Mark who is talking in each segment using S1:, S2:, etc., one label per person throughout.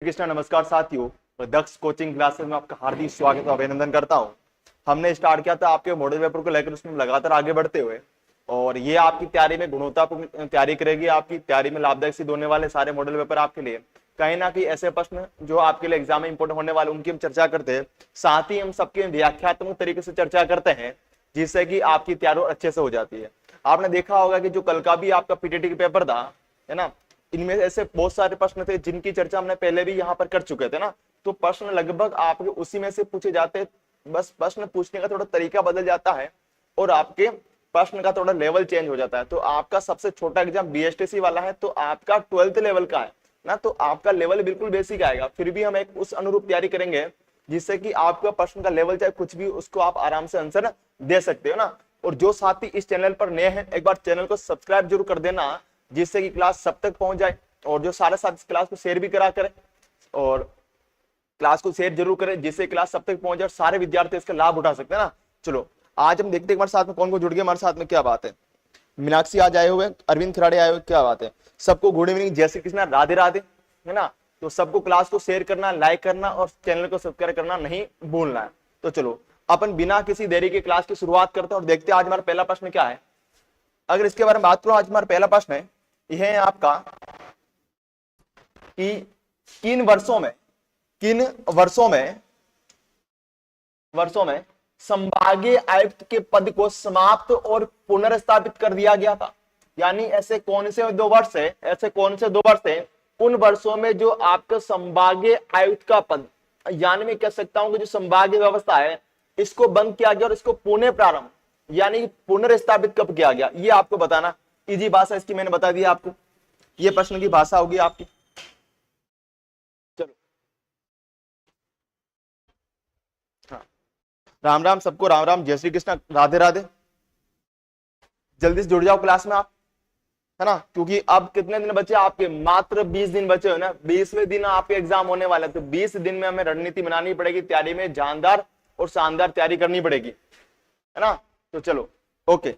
S1: कृष्णा। नमस्कार साथियों, दक्ष coaching classes में आपका हार्दिक स्वागत और अभिनंदन करता हूं। हमने स्टार्ट किया था आपके मॉडल पेपर को लेकर, उसमें लगातार आगे बढ़ते हुए, और ये आपकी तैयारी में गुणवत्तापूर्ण तैयारी करेगी, आपकी तैयारी में लाभदायक सिद्ध होने वाले सारे मॉडल पेपर आपके लिए। कहीं ना कहीं ऐसे प्रश्न जो आपके लिए एग्जाम में इंपोर्टेंट होने वाले उनकी हम चर्चा करते हैं, साथ ही हम सबके व्याख्यात्मक तरीके से चर्चा करते हैं, जिससे कि आपकी तैयारी अच्छे से हो जाती है। आपने देखा होगा कि जो कल का भी आपका पीटीटी का पेपर था, है ना, इनमें ऐसे बहुत सारे प्रश्न थे जिनकी चर्चा हमने पहले भी यहाँ पर कर चुके थे ना। तो प्रश्न लगभग आपके उसी में से पूछे जाते, बस प्रश्न पूछने का थोड़ा तरीका बदल जाता है और आपके प्रश्न का थोड़ा लेवल चेंज हो जाता है। तो आपका सबसे छोटा एग्जाम बीएसटीसी वाला है, तो आपका 12th लेवल का है ना, तो आपका लेवल बिल्कुल बेसिक आएगा। फिर भी हम एक उस अनुरूप तैयारी करेंगे जिससे कि आपका प्रश्न का लेवल चाहे कुछ भी, उसको आप आराम से आंसर दे सकते हो ना। और जो साथी इस चैनल पर नए हैं, एक बार चैनल को सब्सक्राइब जरूर कर देना, जिससे कि क्लास सब तक पहुंच जाए। और जो सारे साथी क्लास को शेयर भी करा करें, और क्लास को शेयर जरूर करें, जिससे क्लास सब तक पहुंच जाए, सारे विद्यार्थी इसका लाभ उठा सकते हैं ना। चलो आज हम देखते हैं हमारे साथ में कौन कौन जुड़ गए हमारे साथ में। क्या बात है, मीनाक्षी आज आए हुए, अरविंद खराड़े आए हुए, क्या बात है। सबको गुड इवनिंग, जय श्री कृष्णा, राधे राधे, है ना। तो सबको क्लास को शेयर करना, लाइक करना और चैनल को सब्सक्राइब करना नहीं भूलना है। तो चलो अपन बिना किसी देरी के क्लास की शुरुआत करते हैं और देखते हैं आज हमारा पहला प्रश्न क्या है। अगर इसके बारे में बात करो, आज हमारा पहला प्रश्न है, यह है आपका कि किन वर्षों में संभागीय आयुक्त के पद को समाप्त और पुनर्स्थापित कर दिया गया था। यानी ऐसे कौन से दो वर्ष है उन वर्षों में जो आपका संभागीय आयुक्त का पद, यानी मैं कह सकता हूं कि जो संभागीय व्यवस्था है इसको बंद किया गया और इसको पुनः प्रारंभ यानी पुनर्स्थापित कब किया गया, ये आपको बताना। इजी भाषा इसकी मैंने बता दी आपको, ये प्रश्न की भाषा होगी आपकी। चलो हाँ, राम राम सबको, राम राम, जय श्री कृष्ण, राधे राधे। जल्दी से जुड़ जाओ क्लास में आप, है ना, क्योंकि अब कितने दिन बचे आपके, मात्र 20 दिन बचे हो ना। 20वें दिन आपके एग्जाम होने वाला है, तो 20 दिन में हमें रणनीति बनानी पड़ेगी, तैयारी में जानदार और शानदार तैयारी करनी पड़ेगी, है ना। तो चलो ओके,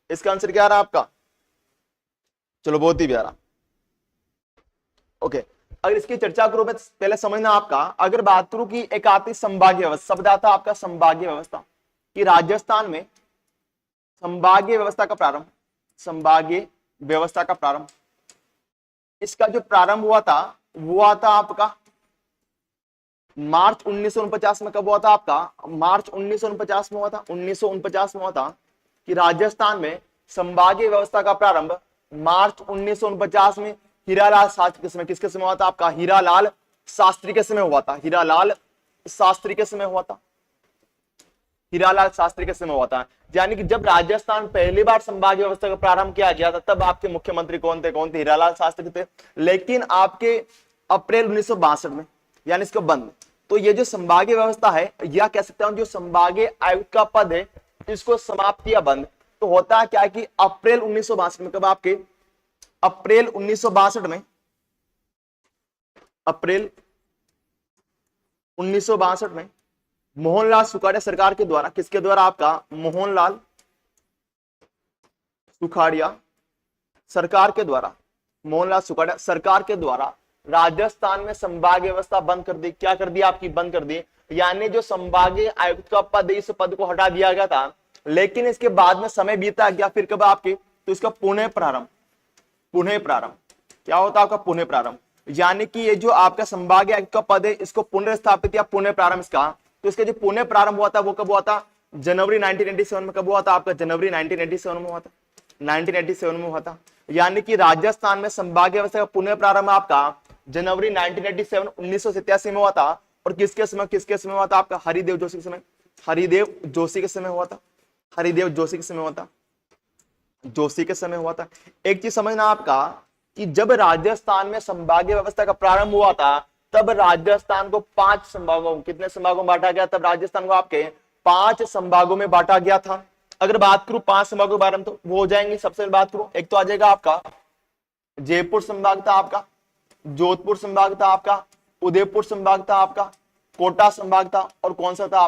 S1: इसका आंसर क्या आ रहा है आपका, चलो बहुत ही प्यारा। ओके, अगर इसकी चर्चा करूं मैं, पहले समझना आपका, अगर बात करूं कि एक आती संभागीय व्यवस्था, शब्द आता आपका संभागीय व्यवस्था, कि राजस्थान में संभागीय व्यवस्था का प्रारंभ, इसका जो प्रारंभ हुआ था वो था आपका मार्च 1949 में। कब हुआ था आपका, मार्च 1949 में हुआ था, 1949 में हुआ था कि राजस्थान में संभागीय व्यवस्था का प्रारंभ मार्च 1949 में हीरालाल शास्त्री के समय, किसके समय हुआ था आपका, हीरालाल शास्त्री के समय हुआ था, हीरालाल शास्त्री के समय हुआ था, हीरालाल शास्त्री के समय हुआ था। यानी कि जब राजस्थान पहली बार संभागीय व्यवस्था का प्रारंभ किया गया था, तब आपके मुख्यमंत्री कौन थे, हीरालाल शास्त्री थे। लेकिन आपके अप्रैल 1962 में यानी इसको बंद। तो ये जो संभागीय व्यवस्था है, या कह सकता हूं जो संभागीय आयुक्त का पद है, इसको समाप्त किया, बंद। तो होता क्या है कि अप्रैल 1962 में, कब आपके अप्रैल 1962 में, अप्रैल 1962 में मोहनलाल सुखाड़िया सरकार के द्वारा, किसके द्वारा आपका, मोहनलाल सुखाड़िया सरकार के द्वारा, मोहनलाल सुखाड़िया सरकार के द्वारा राजस्थान में संभागीय व्यवस्था बंद कर दी। क्या कर दिया आपकी, बंद कर दी। यानी जो संभागीय आयुक्त का पद, इस पद को हटा दिया गया था, लेकिन इसके बाद में समय बीता गया, फिर कब आपके, तो इसका पुनः प्रारंभ क्या होता है आपका, पुनः प्रारंभ। यानी कि ये जो आपका संभागीय आयुक्त का पद है, इसको पुनर्स्थापित या पुनः प्रारंभ इसका, तो इसका जो पुनः प्रारंभ हुआ था वो कब हुआ था, जनवरी 1987 में। कब हुआ था आपका, जनवरी 1987 में हुआ था, 1987 में हुआ था। यानी कि राजस्थान में संभागीय व्यवस्था का पुनः प्रारंभ आपका जनवरी 1987 1987 में हुआ था। और किसके समय हुआ था आपका, हरिदेव जोशी के समय, हरिदेव जोशी के समय हुआ था, हरिदेव जोशी के समय हुआ था, जोशी के समय हुआ था। एक चीज समझना आपका कि जब राजस्थान में संभागीय व्यवस्था का प्रारंभ हुआ था, तब राजस्थान को 5 संभागों, कितने संभागों में बांटा गया, तब राजस्थान को आपके 5 संभागों में बांटा गया था। अगर बात करूं 5 संभागों के बारे में, तो वो हो जाएंगे, सबसे बात करूं, एक तो आ जाएगा आपका जयपुर संभाग था, आपका जोधपुर संभाग था, आपका उदयपुर संभाग था, आपका कोटा संभाग था, और कौन सा था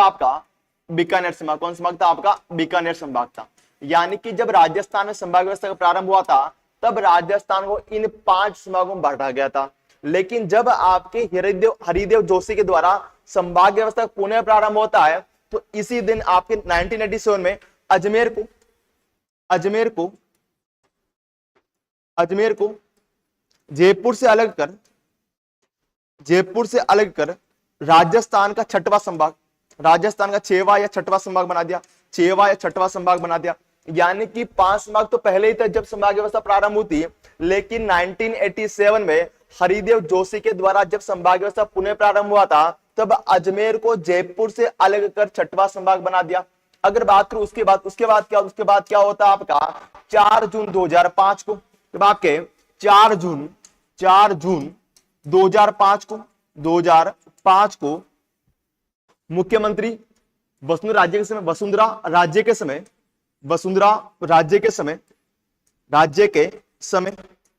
S1: आपका, बीकानेर संभाग। कौन संभाग था आपका, बीकानेर संभाग था। यानी कि जब राजस्थान में संभाग व्यवस्था का प्रारंभ हुआ था, तब राजस्थान को इन 5 संभागों में बांटा गया था। लेकिन जब आपके हरिदेव जोशी के द्वारा संभाग व्यवस्था पुनः प्रारंभ होता है तो इसी दिन आपके 1987 में अजमेर को जयपुर से अलग कर राजस्थान का 6वां संभाग, राजस्थान का 6वां या 6वां संभाग बना दिया, 6वां या 6वां संभाग बना दिया। यानी कि 5 संभाग तो पहले ही था जब संभाग व्यवस्था प्रारंभ हुई, लेकिन 1987 में हरिदेव जोशी के द्वारा जब संभाग व्यवस्था पुनः प्रारंभ हुआ था तब अजमेर को जयपुर से अलग कर 6वां संभाग बना दिया। अगर बात करूं उसके बाद क्या होता है आपका 4 जून 2005 को, जब आपके 4 जून 2005 को मुख्यमंत्री वसुंधरा राज्य के समय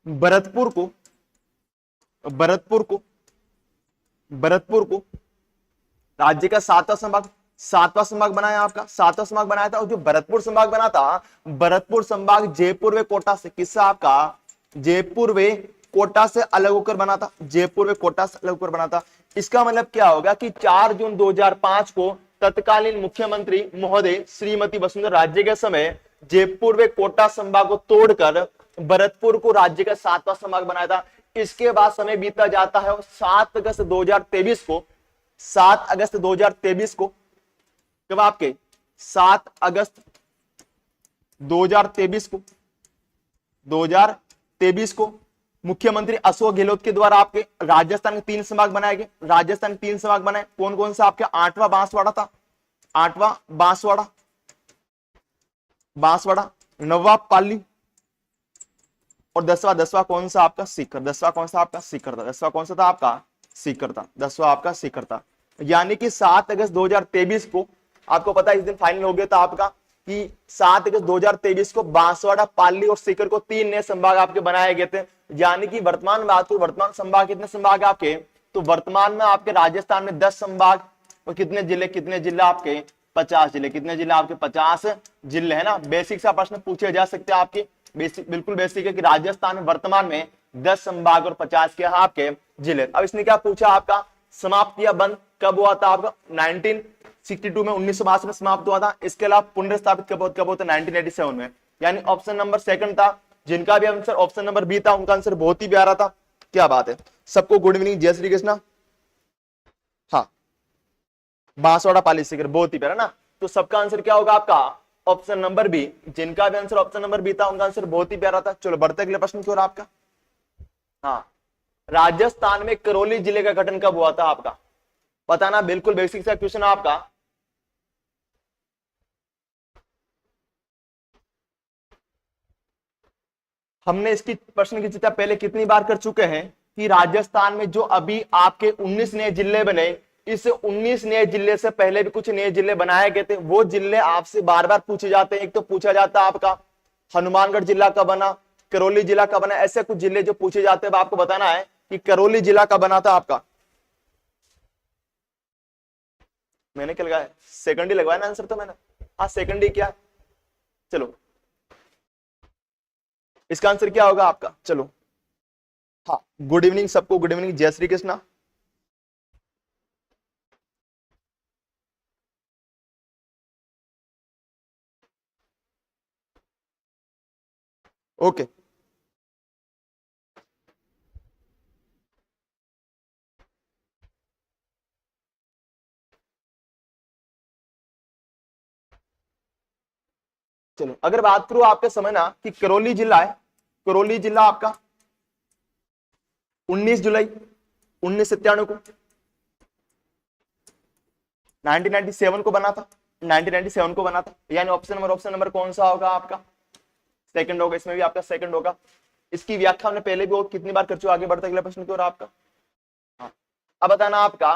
S1: भरतपुर को राज्य का 7वां संभाग बनाया, आपका 7वां संभाग बनाया था। और जो भरतपुर संभाग बना था, भरतपुर संभाग जयपुर व कोटा से किससे आपका जयपुर व कोटा से अलग होकर बना था, जयपुर व कोटा से अलग होकर बना था। इसका मतलब क्या होगा कि 4 जून 2005 को तत्कालीन मुख्यमंत्री महोदय श्रीमती वसुंधरा राज्य के समय जयपुर व कोटा संभाग को तोड़कर भरतपुर को राज्य का 7वां संभाग बनाया था। इसके बाद समय बीता जाता है और 7 अगस्त 2023 को जब आपके 7 अगस्त 2023 को मुख्यमंत्री अशोक गहलोत के द्वारा आपके राजस्थान के 3 संभाग बनाए गए। राजस्थान के 3 संभाग बनाए, कौन कौन सा आपके 8वां बांसवाड़ा था, 8वां बांसवाड़ा, 9वां पाली और 10वां कौन सा आपका सीकर। 10वां कौन सा आपका सीकर था, 10वां कौन सा था आपका सीकर था, 10वां आपका सीकर था। यानी कि 7 अगस्त 2023 को आपको पता है इस दिन फाइनल हो गया था आपका कि 7 अगस्त 2023 को बांसवाड़ा, पाली और सीकर को 3 नए संभाग आपके बनाए गए थे। यानी कि वर्तमान संभाग कितने संभाग आपके, तो वर्तमान में आपके राजस्थान में 10 संभाग और कितने जिले आपके 50 जिले, कितने जिले आपके 50 जिले है ना। बेसिक सा प्रश्न पूछे जा सकते हैं आपके, बिल्कुल बेसिक है कि राजस्थान में वर्तमान में 10 संभाग और 50 के आपके जिले। अब इसने क्या पूछा आपका समाप्त या बंद कब हुआ था आपका 1962 में, 1962 में समाप्त हुआ था। इसके अलावा पुनर्स्थापित कब होता 1987 में। यानी ऑप्शन नंबर 2 था। जिनका भी आंसर ऑप्शन नंबर बी था उनका आंसर बहुत ही प्यारा था। क्या बात है, सबको गुड इवनिंग, जय श्री कृष्णा। हाँ, बांसवाड़ा, पाली, सीकर, बहुत ही प्यारा ना। तो सबका आंसर क्या होगा आपका ऑप्शन नंबर बी। जिनका भी आंसर ऑप्शन नंबर बी था उनका आंसर बहुत ही प्यारा था। चलो बढ़ते अगले प्रश्न की ओर आपका। हाँ, राजस्थान में करौली जिले का गठन कब हुआ था आपका, बताना। बिल्कुल बेसिक सा क्वेश्चन आपका। हमने इसकी प्रश्न की चर्चा पहले कितनी बार कर चुके हैं कि राजस्थान में जो अभी आपके 19 नए जिले बने, इस 19 नए जिले से पहले भी कुछ नए जिले बनाए गए थे। वो जिले आपसे बार बार पूछे जाते हैं। एक तो पूछा जाता है आपका हनुमानगढ़ जिला का बना, करौली जिला का बना, ऐसे कुछ जिले जो पूछे जाते हैं। आपको बताना है कि करौली जिला का बना था आपका। मैंने क्या लगाया, सेकंड ही लगवाया ना आंसर तो मैंने। हाँ, सेकंड ही क्या। चलो इसका आंसर क्या होगा आपका। चलो हाँ, गुड इवनिंग सबको, गुड इवनिंग, जय श्री कृष्णा। ओके, चलो अगर बात करूं आपके समय ना कि करौली जिला है, करौली जिला आपका 19 जुलाई 1997 को 1997 को बना था, 1997 को बना था। यानी ऑप्शन नंबर कौन सा होगा आपका, सेकंड होगा। इसमें भी आपका सेकंड होगा। इसकी व्याख्या हमने पहले भी और कितनी बार कर चुके। आगे बढ़ते अगले प्रश्न की ओर आपका। हाँ, अब बताना आपका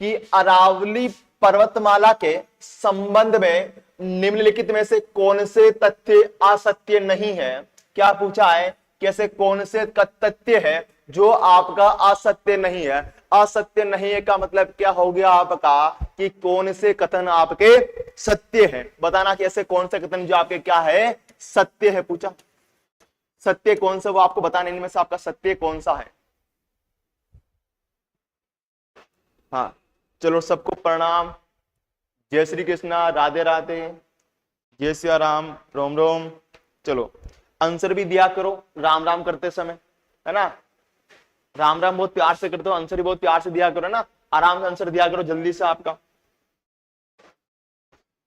S1: कि अरावली पर्वतमाला के संबंध में निम्नलिखित में से कौन से तथ्य असत्य नहीं है। क्या पूछा है, कैसे कौन से तथ्य है जो आपका असत्य नहीं है। असत्य नहीं है का मतलब क्या हो गया आपका कि कौन से कथन आपके सत्य है। बताना कि ऐसे कौन से कथन जो आपके क्या है सत्य है पूछा। सत्य कौन सा, वो आपको बताने इनमें से आपका सत्य कौन सा है। हाँ चलो, सबको प्रणाम, जय श्री कृष्णा, राधे राधे, जय सिया राम, रोम रोम। चलो आंसर भी दिया करो राम राम करते समय, है ना। राम राम बहुत प्यार से करते हो, आंसर भी बहुत प्यार से दिया करो ना, आराम से आंसर दिया करो जल्दी से आपका।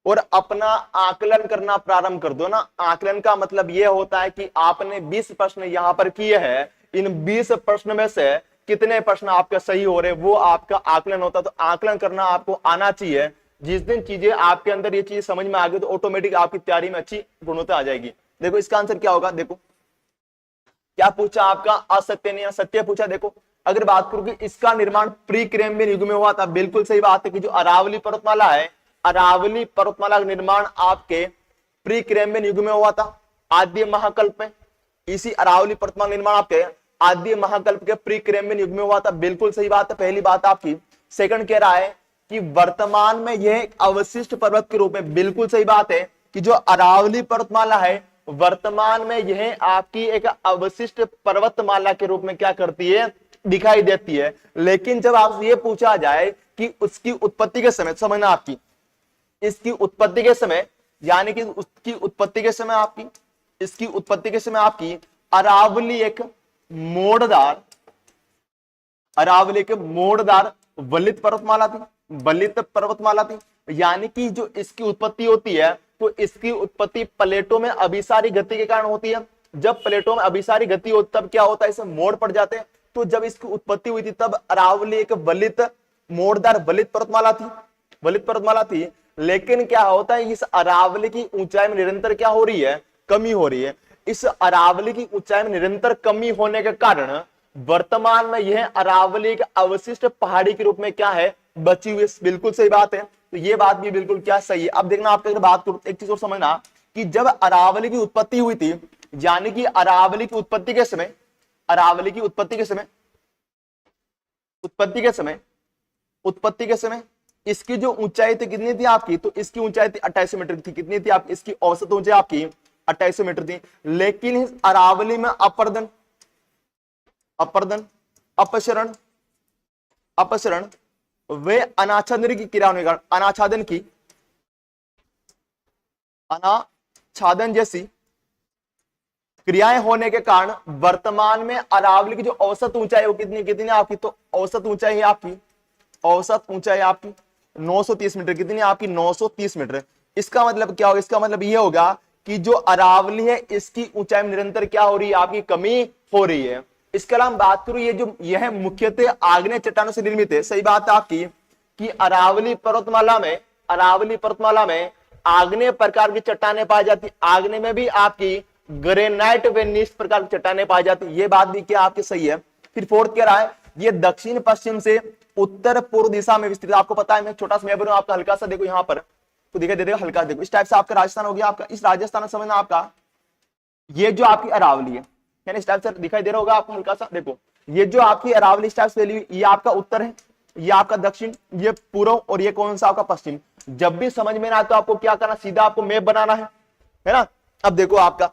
S1: और अपना आकलन करना प्रारंभ कर दो ना। आकलन का मतलब यह होता है कि आपने 20 प्रश्न यहां पर किए हैं, इन 20 प्रश्न में से कितने प्रश्न आपके सही हो रहे, वो आपका आकलन होता है। तो आकलन करना आपको आना चाहिए। जिस दिन चीजें आपके अंदर ये चीज समझ में आ गई तो ऑटोमेटिक आपकी तैयारी में अच्छी गुणवत्ता आ जाएगी। देखो इसका आंसर क्या होगा, देखो क्या पूछा आपका, असत्य नहीं असत्य पूछा। देखो अगर बात करूं कि इसका निर्माण प्री कैम्ब्रियन युग में हुआ था, बिल्कुल सही बात है कि जो अरावली पर्वतमाला है, अरावली पर्वतमाला का निर्माण आपके प्री कैम्ब्रियन युग में हुआ था, आद्य महाकल्प में। इसी अरावली पर्वतमाला निर्माण आपके आद्य महाकल्प के प्री कैम्ब्रियन युग में हुआ था, बिल्कुल सही बात है, पहली बात आपकी। सेकंड कह रहा है कि वर्तमान में यह एक अवशिष्ट पर्वत के रूप में, बिल्कुल सही बात है कि जो अरावली पर्वतमाला है वर्तमान में यह आपकी एक अवशिष्ट पर्वतमाला के रूप में क्या करती है, दिखाई देती है। लेकिन जब आपसे यह पूछा जाए कि उसकी उत्पत्ति के समय, समझना आपकी इसकी उत्पत्ति के समय, यानी कि उसकी उत्पत्ति के समय आपकी, इसकी उत्पत्ति के समय आपकी अरावली एक मोड़दार, अरावली एक मोड़दार वलित पर्वतमाला थी, वलित पर्वतमाला थी। यानी कि जो इसकी उत्पत्ति होती है तो इसकी उत्पत्ति प्लेटों में अभिसारी गति के कारण होती है। जब प्लेटों में अभिसारी गति होती तब क्या होता है, इसे मोड़ पड़ जाते हैं। तो जब इसकी उत्पत्ति हुई थी तब अरावली एक वलित मोड़दार वलित पर्वतमाला थी, वलित पर्वतमाला थी। लेकिन क्या होता है, इस अरावली की ऊंचाई में निरंतर क्या हो रही है, कमी हो रही है। इस अरावली की ऊंचाई में निरंतर कमी होने के कारण वर्तमान में यह अरावली एक अवशिष्ट पहाड़ी के रूप में क्या है, बची हुई। बिल्कुल सही बात है, तो ये बात भी बिल्कुल क्या सही है। अब देखना आपके अगर बात करो एक चीज और समझना कि जब अरावली की उत्पत्ति हुई थी, यानी कि अरावली की उत्पत्ति के समय, अरावली की उत्पत्ति के समय, उत्पत्ति के समय, उत्पत्ति के समय इसकी जो ऊंचाई थी कितनी थी आपकी, तो इसकी ऊंचाई थी 2800 मीटर थी। कितनी थी आपकी, इसकी औसत ऊंचाई आपकी 2800 मीटर थी। लेकिन इस अरावली में अपर्दन, अपर्दन, अपसरण, अपसरण वे अनाच्छादन की क्रिया होने के कारण, अनाच्छादन की, अनाच्छादन जैसी क्रियाएं होने के कारण वर्तमान में अरावली की जो औसत ऊंचाई वो कितनी कितनी आपकी, तो औसत ऊंचाई है आपकी, औसत ऊंचाई आपकी 930 मीटर। कितनी आपकी, 930 मीटर। इसका मतलब क्या होगा, इसका मतलब यह होगा कि जो अरावली है इसकी ऊंचाई में निरंतर क्या हो रही है, आपकी कमी हो रही है। इसके अलावा बात करूं ये जो यह मुख्यतः आग्नेय चट्टानों से निर्मित है। सही बात है आपकी कि अरावली पर्वतमाला में, अरावली पर्वतमाला में आग्नेय प्रकार की चट्टानें पाई जाती, आग्नेय में भी आपकी ग्रेनाइट व नीस प्रकार की चट्टानें पाई जाती। ये बात भी क्या आपकी सही है। फिर फोर्थ कह रहा है ये दक्षिण पश्चिम से उत्तर पूर्व दिशा में विस्तृत। आपको पता है, मैं छोटा सा मैप आपका हल्का सा देखो यहाँ पर तो दिखाई दे देगा, हल्का देखो इस टाइप से आपका राजस्थान हो गया। आपका इस राजस्थान समझना आपका ये जो आपकी अरावली है, यानी इस टाइप से दिखाई दे रहा होगा आपको हल्का सा। देखो ये जो आपकी अरावली इस टाइप से फैली हुई, ये आपका उत्तर है, ये आपका दक्षिण, ये पूर्व और ये कौन सा आपका पश्चिम। जब भी समझ में ना आए तो आपको क्या करना, सीधा आपको मैप बनाना है ना। अब देखो आपका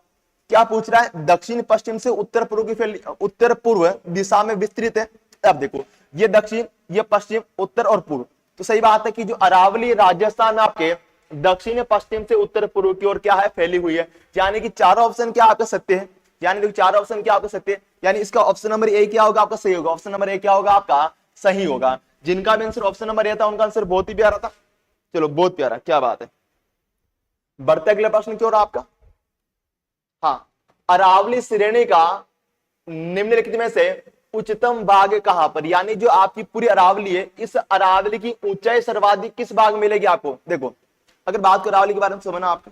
S1: क्या पूछ रहा है, दक्षिण पश्चिम से उत्तर पूर्व की फैली, उत्तर पूर्व दिशा में विस्तृत है। अब देखो ये दक्षिण, ये पश्चिम, उत्तर और पूर्व। तो सही बात है कि जो अरावली राजस्थान में आपके दक्षिण पश्चिम से उत्तर पूर्व की ओर क्या है, फैली हुई है। यानी कि चारों ऑप्शन क्या आपका सत्य है, यानी देखो चारों ऑप्शन क्या आपका सत्य है। यानी इसका ऑप्शन नंबर ए क्या होगा आपका सही होगा, ऑप्शन नंबर ए क्या होगा आपका सही होगा। जिनका भी आंसर ऑप्शन नंबर ए था उनका आंसर बहुत ही प्यारा था। चलो बहुत प्यारा, क्या बात है। बढ़ते अगले प्रश्न की ओर आपका। हाँ, अरावली श्रेणी का निम्नलिखित में से उच्चतम भाग कहां पर, यानी जो आपकी पूरी अरावली है, इस अरावली की ऊंचाई सर्वाधिक किस भाग में मिलेगी आपको। देखो अगर बात करो अरावली के बारे में समझना आपको,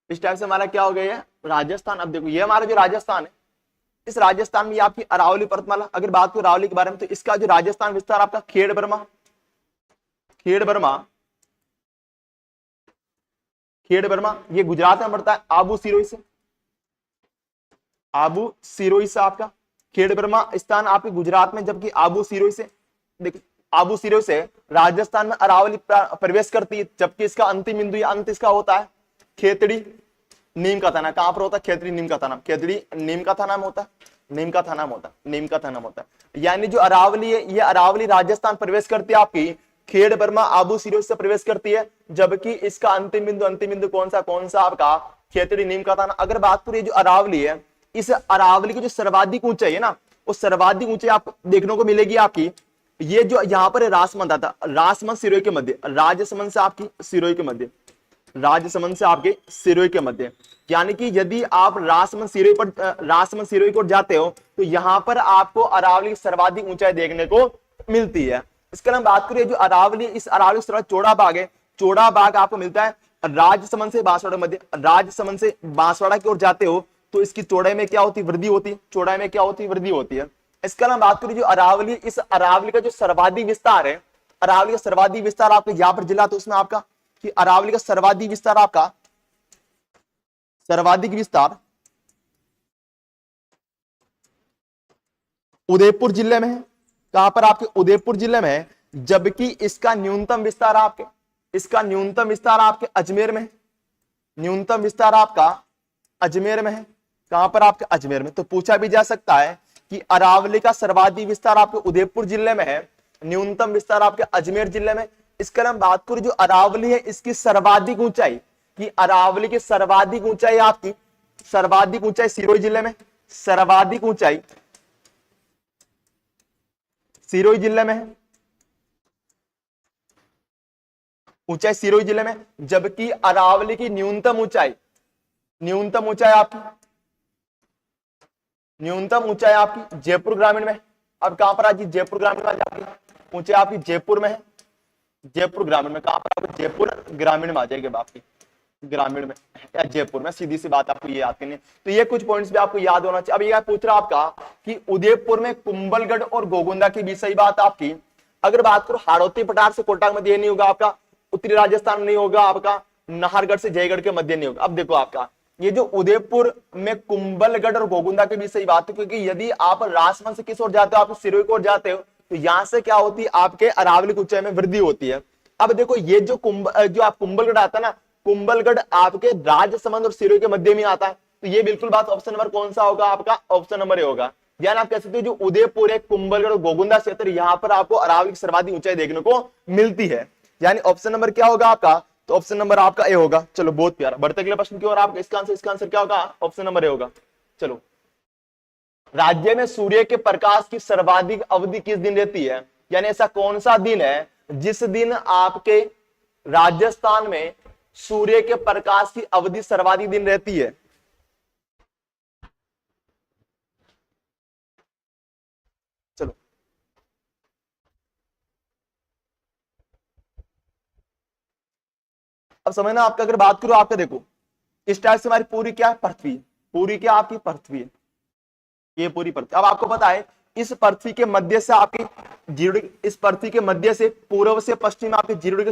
S1: इस टाइप से हमारा क्या हो गया है, राजस्थान। अब देखो ये हमारा जो राजस्थान है, इस राजस्थान में आपकी अरावली पर्वतमाला। अगर बात करो अरावली के बारे में तो इसका जो राजस्थान विस्तार आपका खेड़ बर्मा, खेड़ बर्मा, खेड़ बर्मा ये गुजरात में पड़ता है, आबू सिरोही से, आबू सिरोही से आपका खेड़ बर्मा स्थान आपके गुजरात में, जबकि आबू सिरोही से देखो आबू सिरोही से राजस्थान में अरावली प्रवेश करती है, जबकि इसका अंतिम बिंदु या अंत इसका होता है खेतड़ी नीम का थाना। कहां पर होता है? खेतड़ी नीम का थाना। खेतड़ी नीम का थाना में होता है, नीम का थाना में होता है, नीम का थाना में होता है। यानी जो अरावली है, ये अरावली राजस्थान प्रवेश करती है आपकी खेड़ बर्मा आबू सिरोही से प्रवेश करती है, जबकि इसका अंतिम बिंदु कौन सा आपका खेतड़ी नीम का थाना। अगर बात करें जो अरावली है, इस अरावली की जो सर्वाधिक ऊंचाई है ना, वो सर्वाधिक ऊंचाई आपको देखने को मिलेगी आपकी, ये जो यहाँ पर राजसमंद आता, राजसमंद सिरोही के मध्य, राजसमंद से आपकी सिरोही के मध्य, राजसमंद से आपके सिरोही के मध्य। यानी कि यदि आप राजसमंद सिरोही को जाते हो तो यहां पर आपको अरावली की सर्वाधिक ऊंचाई देखने को मिलती है। इसके अलावा बात करिए जो अरावली, इस अरावली सर्वाधिक चौड़ा भाग है, चौड़ा भाग आपको मिलता है राजसमंद से बांसवाड़ा मध्य। राजसमंद से बांसवाड़ा की ओर जाते हो तो इसकी चौड़ाई में क्या होती है? वृद्धि होती है। चौड़ाई में क्या होती है? वृद्धि होती है। इसके अलावा बात करिए जो अरावली, इस अरावली का जो सर्वाधिक विस्तार है, अरावली का सर्वाधिक विस्तार आपके यहाँ पर जिला, तो उसमें आपका कि अरावली का सर्वाधिक विस्तार आपका, सर्वाधिक विस्तार उदयपुर जिले में है। कहां पर? आपके उदयपुर जिले में है। जबकि इसका न्यूनतम विस्तार आपके, इसका न्यूनतम विस्तार आपके अजमेर में है। न्यूनतम विस्तार आपका अजमेर में है। कहां पर? आपके अजमेर में। तो पूछा भी जा सकता है कि अरावली का सर्वाधिक विस्तार आपके उदयपुर जिले में है, न्यूनतम विस्तार आपके अजमेर जिले में। इसके अलावा बात करें जो अरावली है, इसकी सर्वाधिक ऊंचाई, कि अरावली की सर्वाधिक ऊंचाई आपकी, सर्वाधिक ऊंचाई सिरोही जिले में, सर्वाधिक ऊंचाई सिरोही जिले में है, ऊंचाई सिरोही जिले में। जबकि अरावली की न्यूनतम ऊंचाई, न्यूनतम ऊंचाई आपकी, न्यूनतम ऊंचाई आपकी जयपुर ग्रामीण में। अब कहां पर? आज जयपुर ग्रामीण में जाती ऊंचाई आपकी जयपुर में है, जयपुर ग्रामीण में। कहां पर? आपको जयपुर ग्रामीण में आ जाएगी आपकी, ग्रामीण में या जयपुर में, सीधी सी बात आपको ये याद करनी है। तो ये कुछ पॉइंट्स भी आपको याद होना चाहिए। अब ये पूछ रहा आपका कि उदयपुर में कुंभलगढ़ और गोगुंदा की भी सही बात आपकी। अगर बात करो हाड़ौती पठार से कोटांग मध्य नहीं होगा आपका, उत्तरी राजस्थान नहीं होगा आपका, नाहरगढ़ से जयगढ़ के मध्य नहीं होगा। अब देखो आपका ये जो उदयपुर में कुंभलगढ़ और गोगुंदा की भी सही बात है, क्योंकि यदि आप राजसमंद से किस ओर जाते हो? आप सिरोही को जाते हो, तो यहां से क्या होती है? आपके अरावली ऊंचाई में वृद्धि होती है। अब देखो ये जो आप कुंभलगढ़ आता है ना, कुंभलगढ़ आपके राजसमंद और सिरोही के मध्य में आता है। तो ये बिल्कुल बात ऑप्शन नंबर कौन सा होगा? आपका ऑप्शन नंबर ए होगा। यानी आप कह सकते हो जो उदयपुर है, कुंभलगढ़ और गोगुंदा क्षेत्र, यहाँ पर आपको अरावली की सर्वाधिक ऊंचाई देखने को मिलती है। यानी ऑप्शन नंबर क्या होगा आपका? तो ऑप्शन नंबर आपका ए होगा। चलो बहुत प्यारा। बढ़ते अगले प्रश्न की ओर। आपका इसका आंसर क्या होगा? ऑप्शन नंबर ए होगा। चलो, राज्य में सूर्य के प्रकाश की सर्वाधिक अवधि किस दिन रहती है? यानी ऐसा कौन सा दिन है जिस दिन आपके राजस्थान में सूर्य के प्रकाश की अवधि सर्वाधिक दिन रहती है? चलो, अब समझना आपका। अगर बात करो आपका, देखो इस टाइप से हमारी पूरी क्या है? पृथ्वी। पूरी क्या आपकी? पृथ्वी है। ये पूरी पृथ्वी। अब आपको पता है इस पृथ्वी के मध्य से आपकी इस पृथ्वी के मध्य से पूर्व से पश्चिम आपकी 0 डिग्री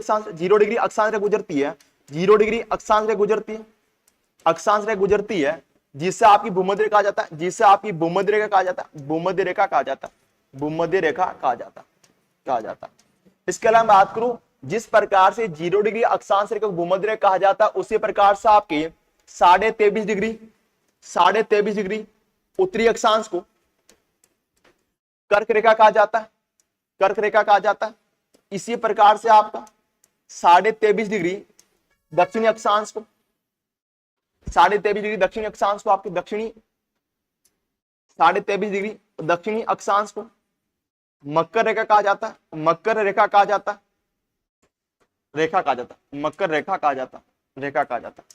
S1: अक्षांश रेखा गुजरती है। 0 डिग्री अक्षांश रेखा गुजरती है, अक्षांश रेखा गुजरती है, जिससे आपकी भूमध्य रेखा कहा जाता है, जिससे आपकी भूमध्य रेखा कहा जाता है, भूमध्य रेखा कहा जाता है, भूमध्य रेखा कहा जाता है। इसके अलावा बात करूं, जिस प्रकार से 0 डिग्री अक्षांश रेखा को भूमध्य रेखा कहा जाता है, उसी प्रकार से आपके 23.5 डिग्री उत्तरी अक्षांश को कर्क रेखा कहा जाता है, कर्क रेखा कहा जाता है। इसी प्रकार से आपका 23.5 डिग्री दक्षिणी अक्षांश को, 23.5 डिग्री दक्षिणी अक्षांश को आपके दक्षिणी 23.5 डिग्री दक्षिणी अक्षांश को मकर रेखा कहा जाता है, मकर रेखा कहा जाता है, रेखा कहा जाता है, मकर रेखा कहा जाता है, रेखा कहा जाता है।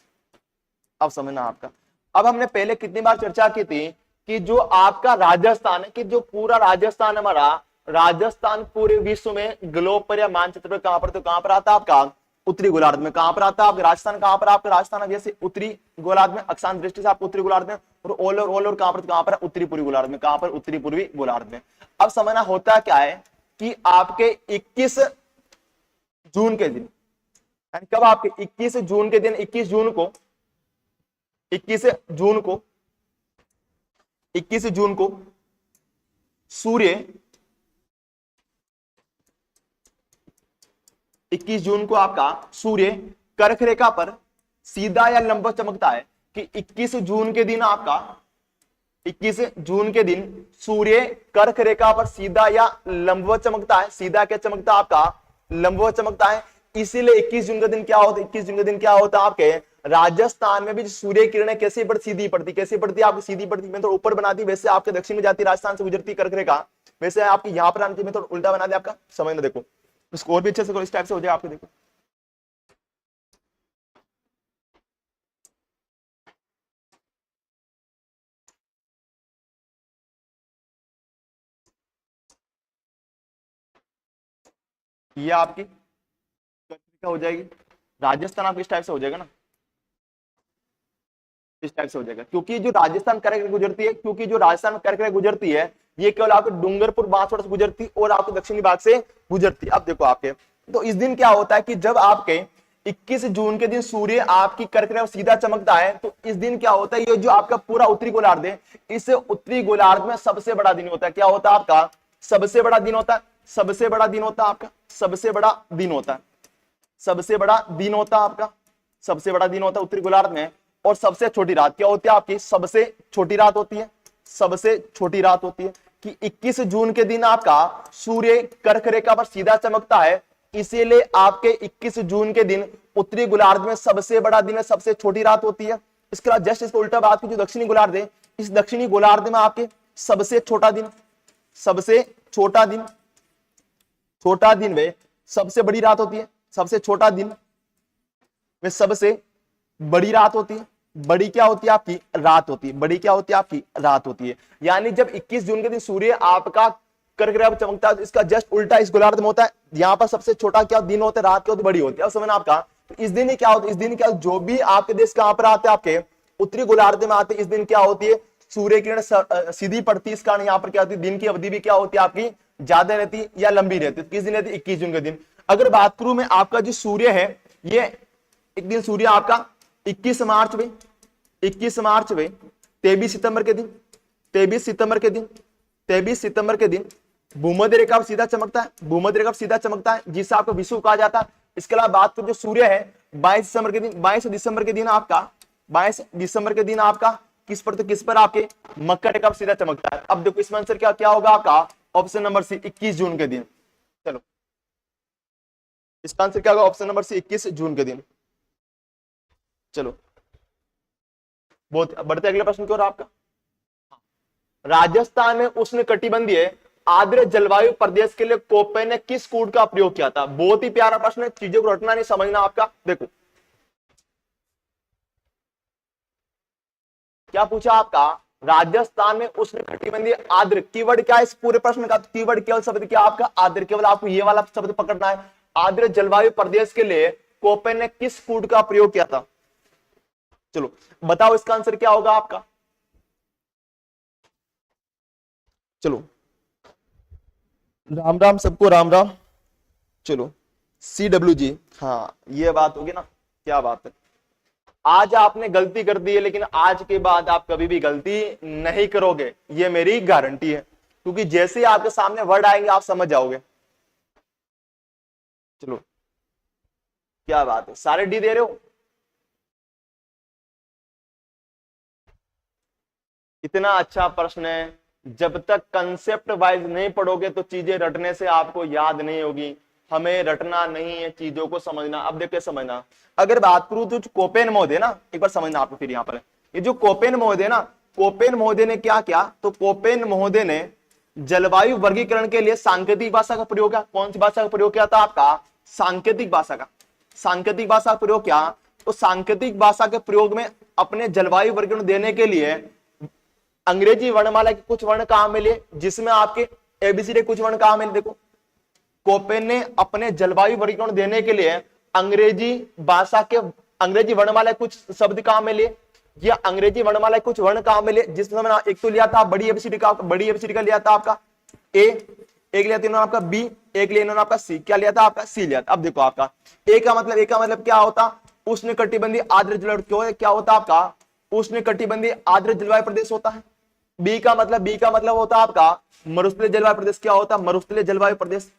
S1: अब समझना आपका। अब हमने पहले कितनी बार चर्चा की थी कि जो आपका राजस्थान है, कि जो पूरा राजस्थान हमारा, राजस्थान पूरे विश्व में ग्लोब पर या मानचित्र पर कहां पर, तो कहां पर आता है आपका? उत्तरी गोलार्ध में। कहां पर आता है आपका राजस्थान? कहां पर आपका राजस्थान? जैसे उत्तरी गोलार्ध में, अक्षांश दृष्टि से आपको उत्तरी गोलार्ध में, और ऑल ओवर कहां पर? कहां पर? उत्तरी पूर्वी गोलार्ध में। कहां पर? उत्तरी पूर्वी गोलार्ध में। अब समझना होता क्या है कि आपके 21 जून के दिन, कब आपके 21 जून के दिन, 21 जून को 21 जून को सूर्य 21 जून को आपका सूर्य कर्क रेखा पर सीधा या लंबवत चमकता है, कि 21 जून के दिन आपका 21 जून के दिन सूर्य कर्क रेखा पर सीधा या लंबवत चमकता है। सीधा क्या चमकता है आपका? लंबवत चमकता है। इसीलिए 21 जून का दिन क्या होता है? 21 जून का दिन क्या होता है आपके राजस्थान में भी सूर्य किरणें कैसे पड़ती? सीधी पड़ती। कैसे पड़ती है आपकी? सीधी पड़ती। मैं थोड़ा ऊपर बना दी, वैसे आपके दक्षिण में जाती, राजस्थान से गुजरती कर्क रेखा, वैसे आपकी यहां पर आनी चाहिए। मैं थोड़ा उल्टा बना दिया, आपका समझना। देखो स्कोर भी अच्छे से इस टाइप से हो जाए आपके। देखो ये आपकी क्या हो जाएगी? राजस्थान आपकी इस टाइप से हो जाएगा ना, इस टाइप से हो जाएगा। क्योंकि जो राजस्थान कर्क रेखा गुजरती है, क्योंकि जो राजस्थान में कर्क रेखा गुजरती है, ये केवल आपके डूंगरपुर बांसवाड़ा से गुजरती और आपके दक्षिणी भाग से गुजरती। अब देखो आपके, तो इस दिन क्या होता है कि जब आपके 21 जून के दिन सूर्य आपकी कर्क रेखा सीधा चमकता है, तो इस दिन क्या होता है, ये जो आपका पूरा उत्तरी गोलार्ध है, इस उत्तरी गोलार्ध में सबसे बड़ा दिन होता है। क्या होता है आपका? सबसे बड़ा दिन होता है। सबसे बड़ा दिन होता है आपका, सबसे बड़ा दिन होता है, सबसे बड़ा दिन होता है आपका, सबसे बड़ा दिन होता है उत्तरी गोलार्ध में। और सबसे छोटी रात क्या होती है आपकी? सबसे छोटी रात होती है, सबसे छोटी रात होती है। कि 21 जून के दिन आपका सूर्य कर्क रेखा पर सीधा चमकता है, इसीलिए आपके 21 जून के दिन उत्तरी गोलार्ध में सबसे बड़ा दिन है, सबसे छोटी रात होती है। इसके बाद जस्ट इसको उल्टा बात की, जो दक्षिणी गोलार्ध है, इस दक्षिणी गोलार्ध में आपके सबसे छोटा दिन, सबसे छोटा दिन, छोटा दिन वे सबसे बड़ी रात होती है। सबसे छोटा दिन वे सबसे बड़ी रात होती है। बड़ी क्या होती है आपकी? रात होती है। बड़ी क्या होती है आपकी? रात होती है। यानी जब 21 जून के दिन सूर्य आपका कर्क रेखा पर चमकता है, इसका जस्ट उल्टा इस गोलार्ध में होता है। यहाँ पर सबसे छोटा क्या दिन होता है? रात क्या होती है? बड़ी होती है। अब समझना आपका, तो इस दिन क्या होता है? इस दिन क्या, जो भी आपके देश कहां पर आते हैं, आपके उत्तरी गोलार्ध में आते हैं, इस दिन क्या होती है? सूर्य किरण सीधी पड़ती है। इस कारण यहाँ पर क्या होती है? दिन की अवधि भी क्या होती है आपकी? ज्यादा रहती है या लंबी रहती है। किस दिन रहती है? 21 जून के दिन। अगर बात करूं मैं, आपका जो सूर्य है, ये एक दिन सूर्य आपका 21 मार्च में, 21 मार्च में 23 सितंबर के दिन, 23 सितंबर के दिन, 23 सितंबर के दिन भूमध्य रेखा पर सीधा चमकता है। भूमध्य रेखा पर सीधा चमकता है, जिससे आपको विषुव कहा जाता है। इसके अलावा बात करें जो सूर्य है 22 दिसंबर के दिन, 22 दिसंबर के दिन आपका, 22 दिसंबर के दिन आपका किस पर? तो किस पर? आपके मकर रेखा पर सीधा चमकता है। अब देखो इसमें आंसर क्या क्या होगा आपका? ऑप्शन नंबर सी, 21 जून के दिन। चलो इसका आंसर क्या होगा? ऑप्शन नंबर सी, 21 जून के दिन। चलो बहुत बढ़ते अगले प्रश्न की ओर आपका। राजस्थान में उष्णकटिबंधीय आर्द्र जलवायु प्रदेश के लिए कोपेन ने किस कूट का प्रयोग किया था? बहुत ही प्यारा प्रश्न है, चीजों को रटना नहीं, समझना आपका। देखो क्या पूछा आपका? राजस्थान में उष्णकटिबंधीय आर्द्र, कीवर्ड क्या है इस पूरे प्रश्न का? कीवर्ड केवल शब्द क्या आपका? आर्द्र। केवल आपको ये वाला शब्द पकड़ना है। आर्द्र जलवायु प्रदेश के लिए कोपेन ने किस कूट का प्रयोग किया था? चलो बताओ इसका आंसर क्या होगा आपका? चलो राम राम सबको, राम राम। चलो CWG, हाँ ये बात होगी ना, क्या बात है। आज आपने गलती कर दी है, लेकिन आज के बाद आप कभी भी गलती नहीं करोगे, ये मेरी गारंटी है। क्योंकि जैसे ही आपके सामने वर्ड आएंगे आप समझ जाओगे। चलो क्या बात है, सारे डी दे रहे हो? इतना अच्छा प्रश्न है। जब तक कंसेप्ट वाइज नहीं पढ़ोगे तो चीजें रटने से आपको याद नहीं होगी। हमें रटना नहीं है, चीजों को समझना। अब देखिए समझना, अगर बात करूं तो कोपेन महोदय ना, एक बार समझना आपको। फिर यहाँ पर ये जो कोपेन महोदय ना, कोपेन महोदय ने क्या किया? तो कोपेन महोदय ने जलवायु वर्गीकरण के लिए सांकेतिक भाषा का प्रयोग किया। कौन सी भाषा का प्रयोग किया था आपका? सांकेतिक भाषा का। सांकेतिक भाषा का प्रयोग किया। तो सांकेतिक भाषा के प्रयोग में अपने जलवायु वर्गीकरण देने के लिए अंग्रेजी वर्णमाला के कुछ वर्ण कहां मिले, जिसमें आपके एबीसीडी कुछ वर्ण कहां मिले? देखो कोपेन ने अपने जलवायु वर्गीकरण देने के लिए अंग्रेजी भाषा के, अंग्रेजी वर्णमाला कुछ शब्द कहां मिले, या अंग्रेजी वर्णमाला कुछ वर्ण कहां मिले, जिसमें मैंने एक तो लिया था बड़ी एबीसीडी का, बड़ी एबीसीडी का लिया था आपका ए, एक लिया था इन्होंने आपका बी, एक लिया इन्होंने आपका सी। क्या लिया था आपका? सी लिया था। अब देखो आपका ए का मतलब क्या होता? उष्णकटिबंधीय आर्द्र जलवायु, क्या होता आपका? उष्णकटिबंधीय आर्द्र जलवायु प्रदेश होता है। बी का मतलब होता आपका मरुस्थलीय जलवायु प्रदेश। क्या होता? मरुस्थलीय जलवायु प्रदेश।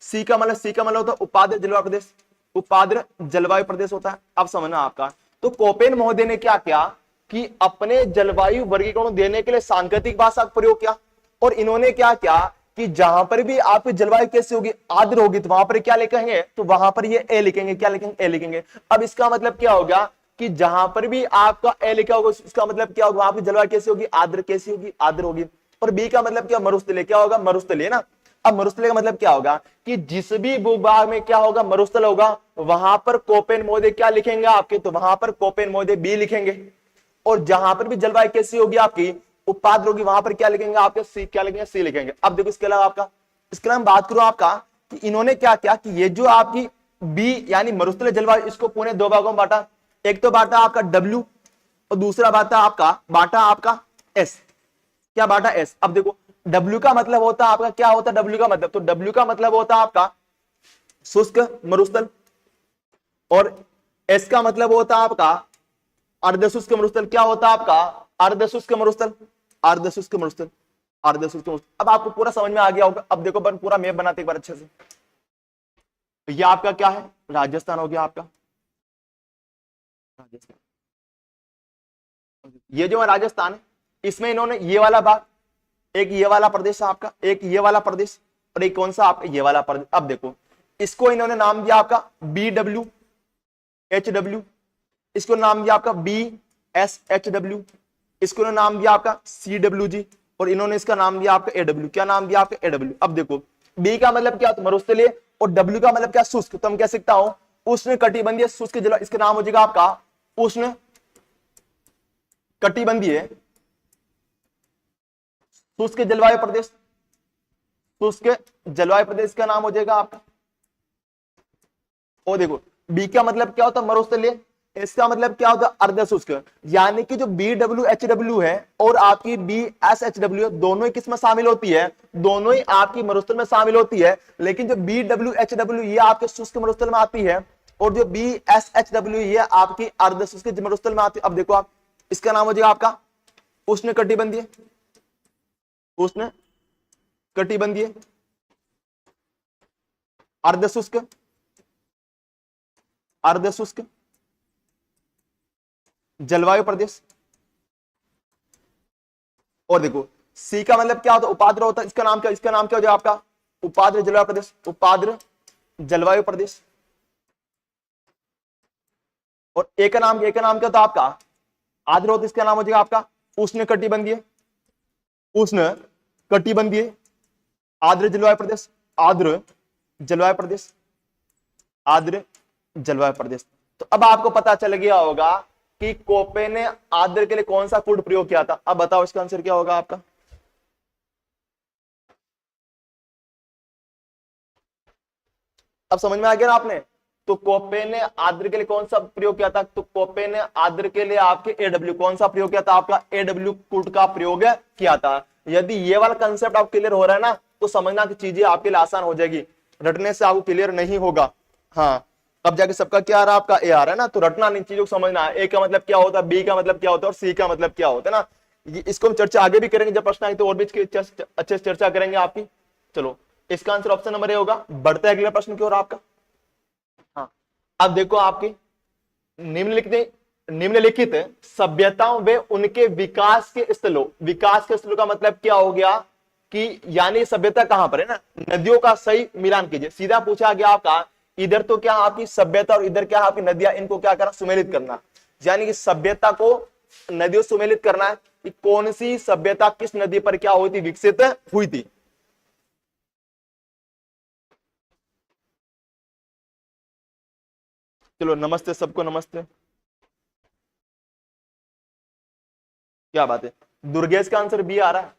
S1: सी का मतलब होता है उपाद्र जलवायु प्रदेश, उपाद्र जलवायु प्रदेश होता है। अब समझना आपका, तो कोपेन महोदय ने क्या किया कि अपने जलवायु वर्गीकरण देने के लिए सांकेतिक भाषा का प्रयोग किया, और इन्होंने क्या किया कि जहां पर भी आपकी जलवायु कैसी होगी, आर्द्र होगी, तो वहां पर क्या लिखेंगे, तो वहां पर ये ए लिखेंगे, क्या लिखेंगे, ए लिखेंगे। अब इसका मतलब क्या होगा कि जहां पर भी आपका ए लिखा होगा उसका मतलब क्या होगा, वहां पर जलवायु कैसी होगी, आर्द्र कैसी होगी, आर्द्र होगी। और बी का मतलब क्या, मरुस्थलीय, क्या होगा, मरुस्थलीय ना। अब मरुस्थलीय का मतलब क्या होगा कि जिस भी भूभाग में क्या होगा, मरुस्थल होगा, वहां पर कोपेन महोदय क्या लिखेंगे आपके, तो वहां पर कोपेन महोदय बी लिखेंगे। और जहां पर भी जलवायु कैसी होगी आपकी, उपाद्र होगी, वहां पर क्या लिखेंगे आपके, सी, क्या लिखेंगे, सी लिखेंगे। अब देखो इसके अलावा आपका, इसके अलावा बात करूं आपका कि इन्होंने क्या किया कि ये जो आपकी बी यानी मरुस्थलीय जलवायु, इसको पुणे दो भागों में बांटा। एक तो बांटा आपका डब्ल्यू, और दूसरा बांटा आपका एस। क्या बांटा, एस। अब देखो डब्ल्यू का मतलब होता है आपका, क्या होता है डब्ल्यू का मतलब, तो डब्ल्यू का मतलब होता है आपका शुष्क मरुस्थल, और एस का मतलब होता है आपका अर्धशुष्क मरुस्थल। क्या होता है आपका, अर्धशुष्क मरुस्थल, अर्धशुष्क मरुस्थल, अर्धशुष्क मरुस्थल। अब आपको पूरा समझ में आ गया होगा। अब देखो पूरा मैप बनाते एक बार अच्छे से। ये आपका क्या है, राजस्थान हो गया आपका, राजस्थान। ये जो है राजस्थान है, इसमें इन्होंने ये वाला भाग, एक ये वाला प्रदेश है आपका, एक ये वाला प्रदेश, और एक कौन सा आपका, ये वाला प्रदेश। अब देखो इसको इन्होंने नाम दिया आपका बी डब्ल्यू एच डब्ल्यू, इसको नाम दिया आपका बी एस एच डब्ल्यू, इसको नाम दिया आपका सी डब्ल्यू जी, और इन्होंने इसका नाम दिया आपका ए डब्ल्यू। क्या नाम दिया आपका, ए डब्ल्यू। अब देखो बी का मतलब क्या, तो मरुस्थलीय, और डब्ल्यू का मतलब क्या, शुष्क। तो हम कह सकता हूं उष्ण कटिबंधीय शुष्क जलवायु, इसका नाम हो जाएगा आपका उष्ण कटिबंधीय शुष्क जलवायु प्रदेश, शुष्क जलवायु प्रदेश का नाम हो जाएगा आपका। और देखो बी का मतलब क्या होता है, मरुस्थलीय, इसका मतलब क्या होता है, अर्धशुष्क। यानी कि जो बी डब्ल्यू एच डब्ल्यू है और आपकी बी एस एच डब्ल्यू है, दोनों ही किसमें शामिल होती है, दोनों ही आपकी मरुस्थल में शामिल होती है। लेकिन जो बी डब्ल्यू एच डब्ल्यू ये आपके शुष्क मरुस्थल में आती है, और जो बी एस एच डब्ल्यू ये आपकी अर्धशुष्क मरुस्थल में आती है। अब देखो आप, इसका नाम हो जाएगा आपका उष्ण कटिबंधीय, उष्ण कटिबंधीय अर्धशुष्क, अर्धशुष्क जलवायु प्रदेश। और देखो सी का मतलब क्या होता है, उपाद्र होता है। इसका नाम क्या, इसका नाम क्या हो जाएगा आपका, उपाद्र जलवायु प्रदेश, उपाद्र जलवायु प्रदेश। और ए का नाम क्या होता है आपका, आर्द्र होता है, इसका नाम हो जाएगा आपका उष्ण कटिबंधीय, उष्ण कटिबंधीय आर्द्र जलवायु प्रदेश, आर्द्र जलवायु प्रदेश, आर्द्र जलवायु प्रदेश। तो अब आपको पता चल गया होगा कि कोपेन ने आर्द्र के लिए कौन सा कोड प्रयोग किया था। अब बताओ इसका आंसर क्या होगा आपका, अब समझ में आ गया ना आपने। तो कोपेन ने आर्द्र के लिए कौन सा प्रयोग किया था, तो कोपेन ने आर्द्र के लिए आपके एडब्ल्यू कौन सा प्रयोग किया था, आपका एडब्ल्यू कोड का प्रयोग किया था। यदि ये वाला कंसेप्ट आप क्लियर हो रहा है ना, तो समझना कि चीजें आपके लिए आसान हो जाएगी, रटने से आपको क्लियर नहीं होगा। हाँ अब जाके सबका क्या आ रहा है, आपका ए आ रहा है ना, तो रटना नहीं, चीजों को समझना है। ए का मतलब क्या होता है, बी का मतलब क्या होता है, और सी का मतलब क्या होता है ना। इसको हम चर्चा आगे भी करेंगे, जब प्रश्न आए तो और भी अच्छे से चर्चा करेंगे आपकी। चलो इसका आंसर ऑप्शन नंबर ए होगा। बढ़ता है अगला प्रश्न की ओर आपका। हाँ अब देखो आपकी निम्नलिखित सभ्यताओं व उनके विकास के स्थलों, विकास के स्थलों का मतलब क्या हो गया कि यानी सभ्यता कहां पर है ना, नदियों का सही मिलान कीजिए। सीधा पूछा गया आपका, इधर तो क्या आपकी सभ्यता और इधर क्या आपकी नदियां, इनको क्या करना, सुमेलित करना। यानी कि सभ्यता को नदियों सुमेलित करना है कि कौन सी सभ्यता किस नदी पर क्या हुई थी, विकसित हुई थी। चलो नमस्ते सबको, नमस्ते। क्या बात है, दुर्गेश का आंसर बी आ रहा है।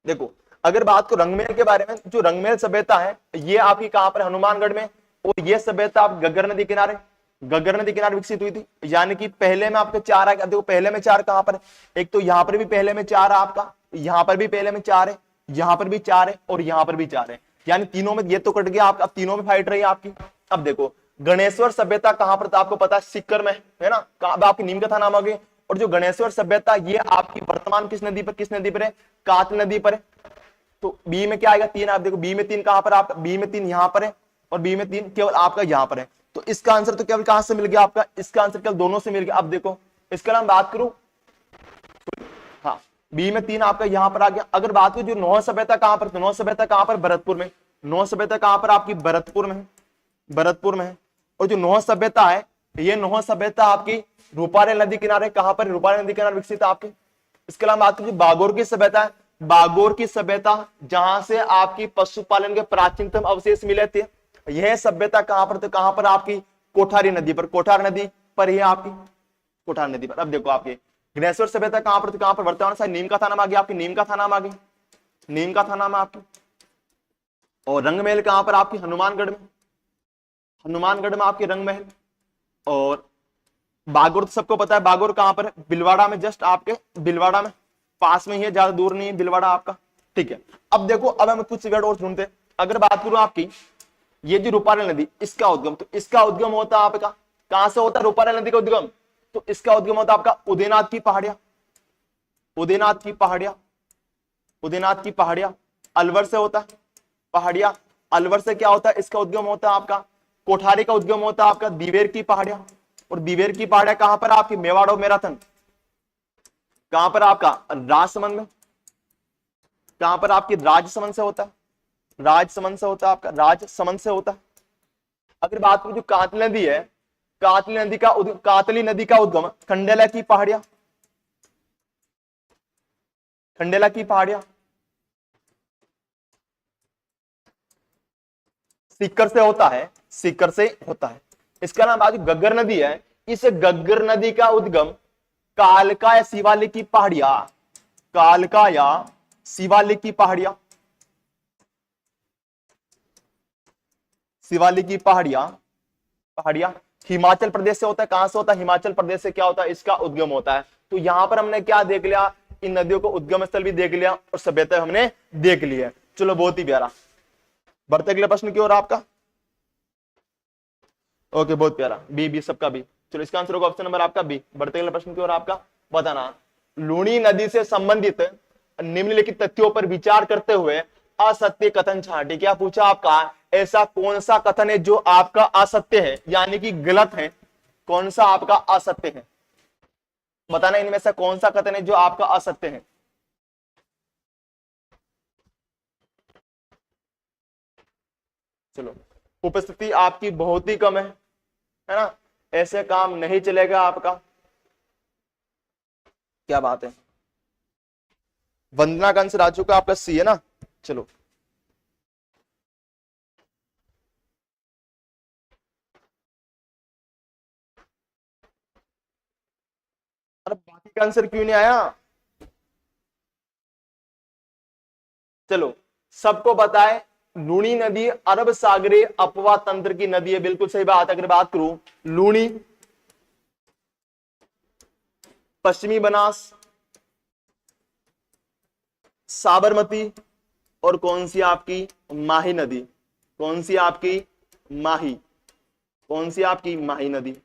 S1: देखो अगर बात को रंगमेल के बारे में, जो रंगमेल सभ्यता है ये आपकी कहां पर, हनुमानगढ़ में। और ये सभ्यता आप गग्गर नदी किनारे, गग्गर नदी किनारे विकसित हुई थी। यानी कि पहले में आपके चार है, देखो पहले में चार कहां पर, एक तो यहां पर भी पहले में चार है आपका, यहां पर भी पहले में चार है, यहां पर भी चार है, और यहां पर भी चार है। यानी तीनों में ये तो कट गया आपका, अब तीनों में फाइट रही है आपकी। अब देखो गणेश्वर सभ्यता कहां पर था, आपको पता है सिक्कर में है ना। अब आपकी नीम कथा नाम आ गई, और जो गणेश्वर सभ्यता ये आपकी वर्तमान किस नदी पर है? कात्ल नदी पर है। तो बी में क्या आएगा? 3। आप देखो बी में 3 कहां पर? आपका बी में 3 यहां पर है और बी में 3 केवल आपका यहां पर है। तो इसका आंसर तो केवल कहां से मिल गया आपका? इसका आंसर केवल दोनों से मिल गया। अब देखो इसका नाम बात करूं, हाँ बी में 3 आपका यहां पर आ गया। अगर बात करूं जो नौह सभ्यता कहां पर? तो नौह सभ्यता कहां पर? भरतपुर में। नौह सभ्यता कहां पर? आपकी भरतपुर में है, भरतपुर में है। और जो नौह सभ्यता है ये नौह सभ्यता आपकी रूपारेल नदी किनारे, कहां पर? रूपारेल नदी किनारे विकसित है आपकी। इसके अलावा बात करें बागोर की सभ्यता है, बागोर की सभ्यता जहां से आपकी पशुपालन के प्राचीनतम अवशेष मिले थे, यह सभ्यता कहां पर? तो कहां पर? आपकी कोठारी नदी पर, कोठार नदी पर ही आपकी, कोठार नदी पर। अब देखो आपके गणेश्वर सभ्यता कहां पर? तो कहां पर? वर्तमान साहब नीम का थाना में आ गया, आपकी नीम का थाना में आ गई, नीम का थाना में आपकी। और रंगमहल कहां पर? आपकी हनुमानगढ़ में, हनुमानगढ़ में आपके रंगमहल। और बागोर तो सबको पता है, बागोर कहां पर है? बिलवाड़ा में, जस्ट आपके बिलवाड़ा में, पास में ही है, ज्यादा दूर नहीं है बिलवाड़ा आपका, ठीक है। अब देखो अब हम कुछ वर्ड और ढूंढते हैं। अगर बात करूं आपकी ये जो रूपारेल नदी, इसका उद्गम, तो इसका उद्गम होता है आपका कहां से होता है? रूपारेल नदी का उद्गम, तो इसका उद्गम होता है आपका उदयनाथ की पहाड़ियां, उदयनाथ की पहाड़ियां, उदयनाथ की पहाड़ियां। अलवर से होता है पहाड़ियां, अलवर से क्या होता है? इसका उद्गम होता है आपका कोठारी का उद्गम होता है आपका दिवेर की पहाड़ियां। और दिवेर की पहाड़ियां कहां पर? आपकी मेवाड़ और मैराथन, कहां पर? आपका राजसमंद में। कहां पर? आपकी राजसमंद से होता है, राजसमंद से होता है आपका, राजसमंद से होता है। अगर बात करें जो कातली नदी है, कातली नदी का उद्गम खंडेला की पहाड़ियां, खंडेला की पहाड़ियां। सीकर से होता है, सीकर से होता है। इसका नाम आज गग्गर नदी है, इस गग्गर नदी का उद्गम कालका या शिवालिक की पहाड़ियां, कालका या शिवालिक की पहाड़ियां, शिवालिक की पहाड़ियां, पहाड़ियां हिमाचल प्रदेश से होता है। कहां से होता है? हिमाचल प्रदेश से क्या होता है? इसका उद्गम होता है। तो यहां पर हमने क्या देख लिया? इन नदियों को उद्गम स्थल भी देख लिया और सभ्यता हमने देख ली है। चलो बहुत ही प्यारा, बढ़ते अगले प्रश्न की ओर आपका। ओके बहुत प्यारा, बी सबका बी। चलो इसका आंसर होगा ऑप्शन नंबर आपका बी। बढ़ते अगले प्रश्न की ओर आपका। बताना लूणी नदी से संबंधित निम्नलिखित तथ्यों पर विचार करते हुए असत्य कथन छांटे। क्या पूछा आपका? ऐसा कौन सा कथन है जो आपका असत्य है, यानी कि गलत है? कौन सा आपका असत्य है? बताना इनमें से कौन सा कथन है जो आपका असत्य है। चलो उपस्थिति आपकी बहुत ही कम है ना? ऐसे काम नहीं चलेगा आपका। क्या बात है, वंदना का आंसर आ चुका आपका सी है ना? चलो अरे बाकी का आंसर क्यों नहीं आया? चलो सबको बताए लूणी नदी अरब सागरीय अपवा तंत्र की नदी है, बिल्कुल सही बात। अगर बात करूं लूणी, पश्चिमी बनास, साबरमती और कौन सी आपकी? माही नदी। कौन सी आपकी? माही। कौन सी आपकी? माही नदी।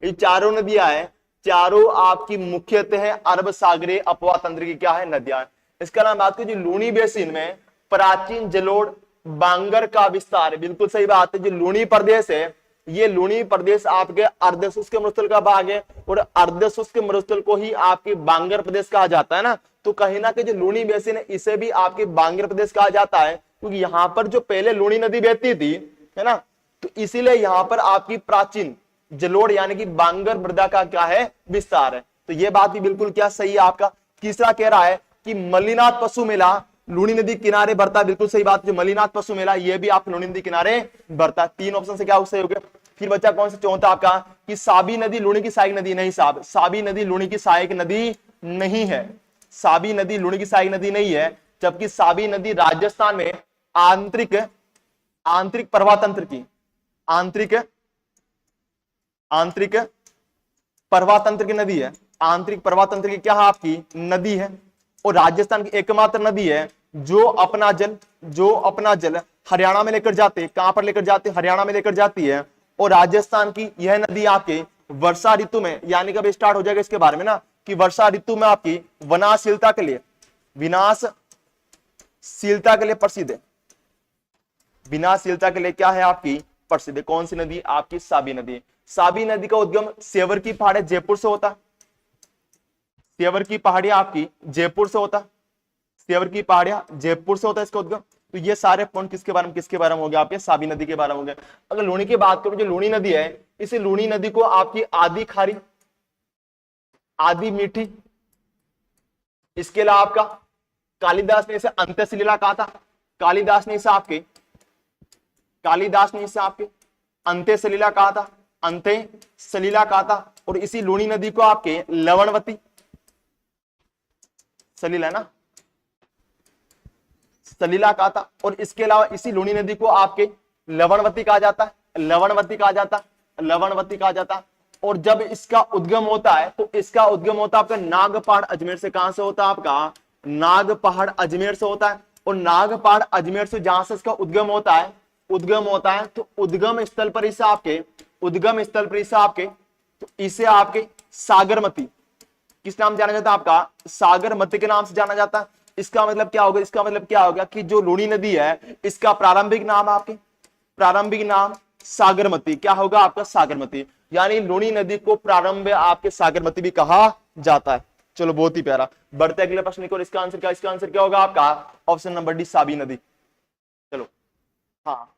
S1: ये चारों नदियां हैं, चारों आपकी मुख्यतः अरब सागरीय अपवा तंत्र की क्या है? नदियां। इसका नाम बात करें लूणी बेसिन में प्राचीन जलोढ़ बांगर का विस्तार है, बिल्कुल सही बात है। जो लूणी प्रदेश है, ये लूणी प्रदेश आपके अर्धशुष्क मरुस्थल का भाग है और अर्धशुष्क मरुस्थल को ही आपके बांगर प्रदेश कहा जाता है ना। तो कहीं ना कहीं जो लूणी बेसिन है इसे भी आपके बांगर प्रदेश कहा जाता है, क्योंकि यहाँ पर जो पहले लूणी नदी बहती थी, है ना, तो इसीलिए यहाँ पर आपकी प्राचीन जलोढ़ यानी कि बांगर मृदा का क्या है? विस्तार है। तो ये बात भी बिल्कुल क्या सही है आपका। तीसरा कह रहा है कि मल्लिनाथ पशु मेला लूणी नदी किनारे बढ़ता है, बिल्कुल सही बात। जो मल्लिनाथ पशु मेला ये भी आप लूणी नदी किनारे बढ़ता है। 3 ऑप्शन से क्या सही हो गया। फिर बच्चा कौन सा? चौथा आपका कि साबी नदी लूणी की सहायक नदी नहीं। साहब साबी नदी लूणी की सहायक नदी नहीं है, साबी नदी लूणी की सहायक नदी नहीं है, जबकि साबी नदी राजस्थान में आंतरिक प्रवाह तंत्र की आंतरिक प्रवाह तंत्र की नदी है। आंतरिक प्रवाह तंत्र की क्या है? आपकी नदी है। और राजस्थान की एकमात्र नदी है जो अपना जल हरियाणा में लेकर जाते। कहां पर लेकर जाते? हरियाणा में लेकर जाती है। और राजस्थान की यह नदी आपके वर्षा ऋतु में, यानी कब स्टार्ट हो जाएगा इसके बारे में ना, कि वर्षा ऋतु में आपकी विनाशशीलता के लिए प्रसिद्ध है। विनाशशीलता के लिए क्या है आपकी प्रसिद्ध है? कौन सी नदी? आपकी साबी नदी। साबी नदी का उद्गम सेवर की पहाड़ी जयपुर से होता। सेवर की पहाड़ियां आपकी जयपुर से होता। सेवर की पहाड़ियां जयपुर से होता है इसका उद्गम। तो ये सारे पॉइंट किसके बारे में हो गया? आपके साबी नदी के बारे में हो गया। अगर लूणी की बात करूं, जो लूणी नदी है, इस लूणी नदी को आपकी आधी खारी, आधी मीठी, इसके अलावा आपका कालिदास ने इसे अंत्य सलीला कहा था। कालिदास ने इसे आपके अंत्य सलीला कहा था, अंत्य सलीला कहा था। और इसी लूणी नदी को आपके लवणवती सलीला ना, सलीला कहा था। और इसके अलावा इसी लूणी नदी को आपके लवणवती कहा जाता है, लवणवती कहा जाता। और जब इसका उद्गम होता है तो इसका उद्गम होता है आपका नागपहाड़ अजमेर से। कहां से होता है? आपका नागपहाड़ अजमेर से होता है। और नागपहाड़ अजमेर से जहां से इसका उद्गम होता है तो उद्गम स्थल पर इसे आपके तो इसे आपके सागरमती किस नाम जाना जाता है? आपका सागरमती के नाम से जाना जाता है। इसका मतलब क्या होगा? कि जो लूणी नदी है इसका प्रारंभिक नाम सागरमती क्या होगा? आपका सागरमती। यानी लूणी नदी को प्रारंभ आपके सागरमती भी कहा जाता है। चलो बहुत ही प्यारा। बढ़ते अगले प्रश्न की ओर। इसका आंसर क्या होगा? आपका ऑप्शन नंबर डी, साबी नदी। चलो हाँ,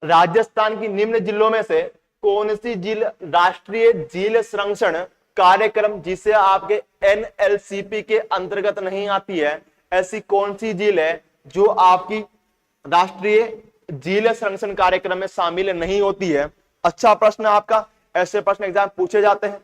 S1: राजस्थान की निम्न जिलों में से कौन सी झील राष्ट्रीय झील संरक्षण कार्यक्रम जिसे आपके NLCP के अंतर्गत नहीं आती है, ऐसी कौन सी झील है जो आपकी राष्ट्रीय झील संरक्षण कार्यक्रम में शामिल नहीं होती है? अच्छा प्रश्न है आपका, ऐसे प्रश्न एग्जाम पूछे जाते हैं।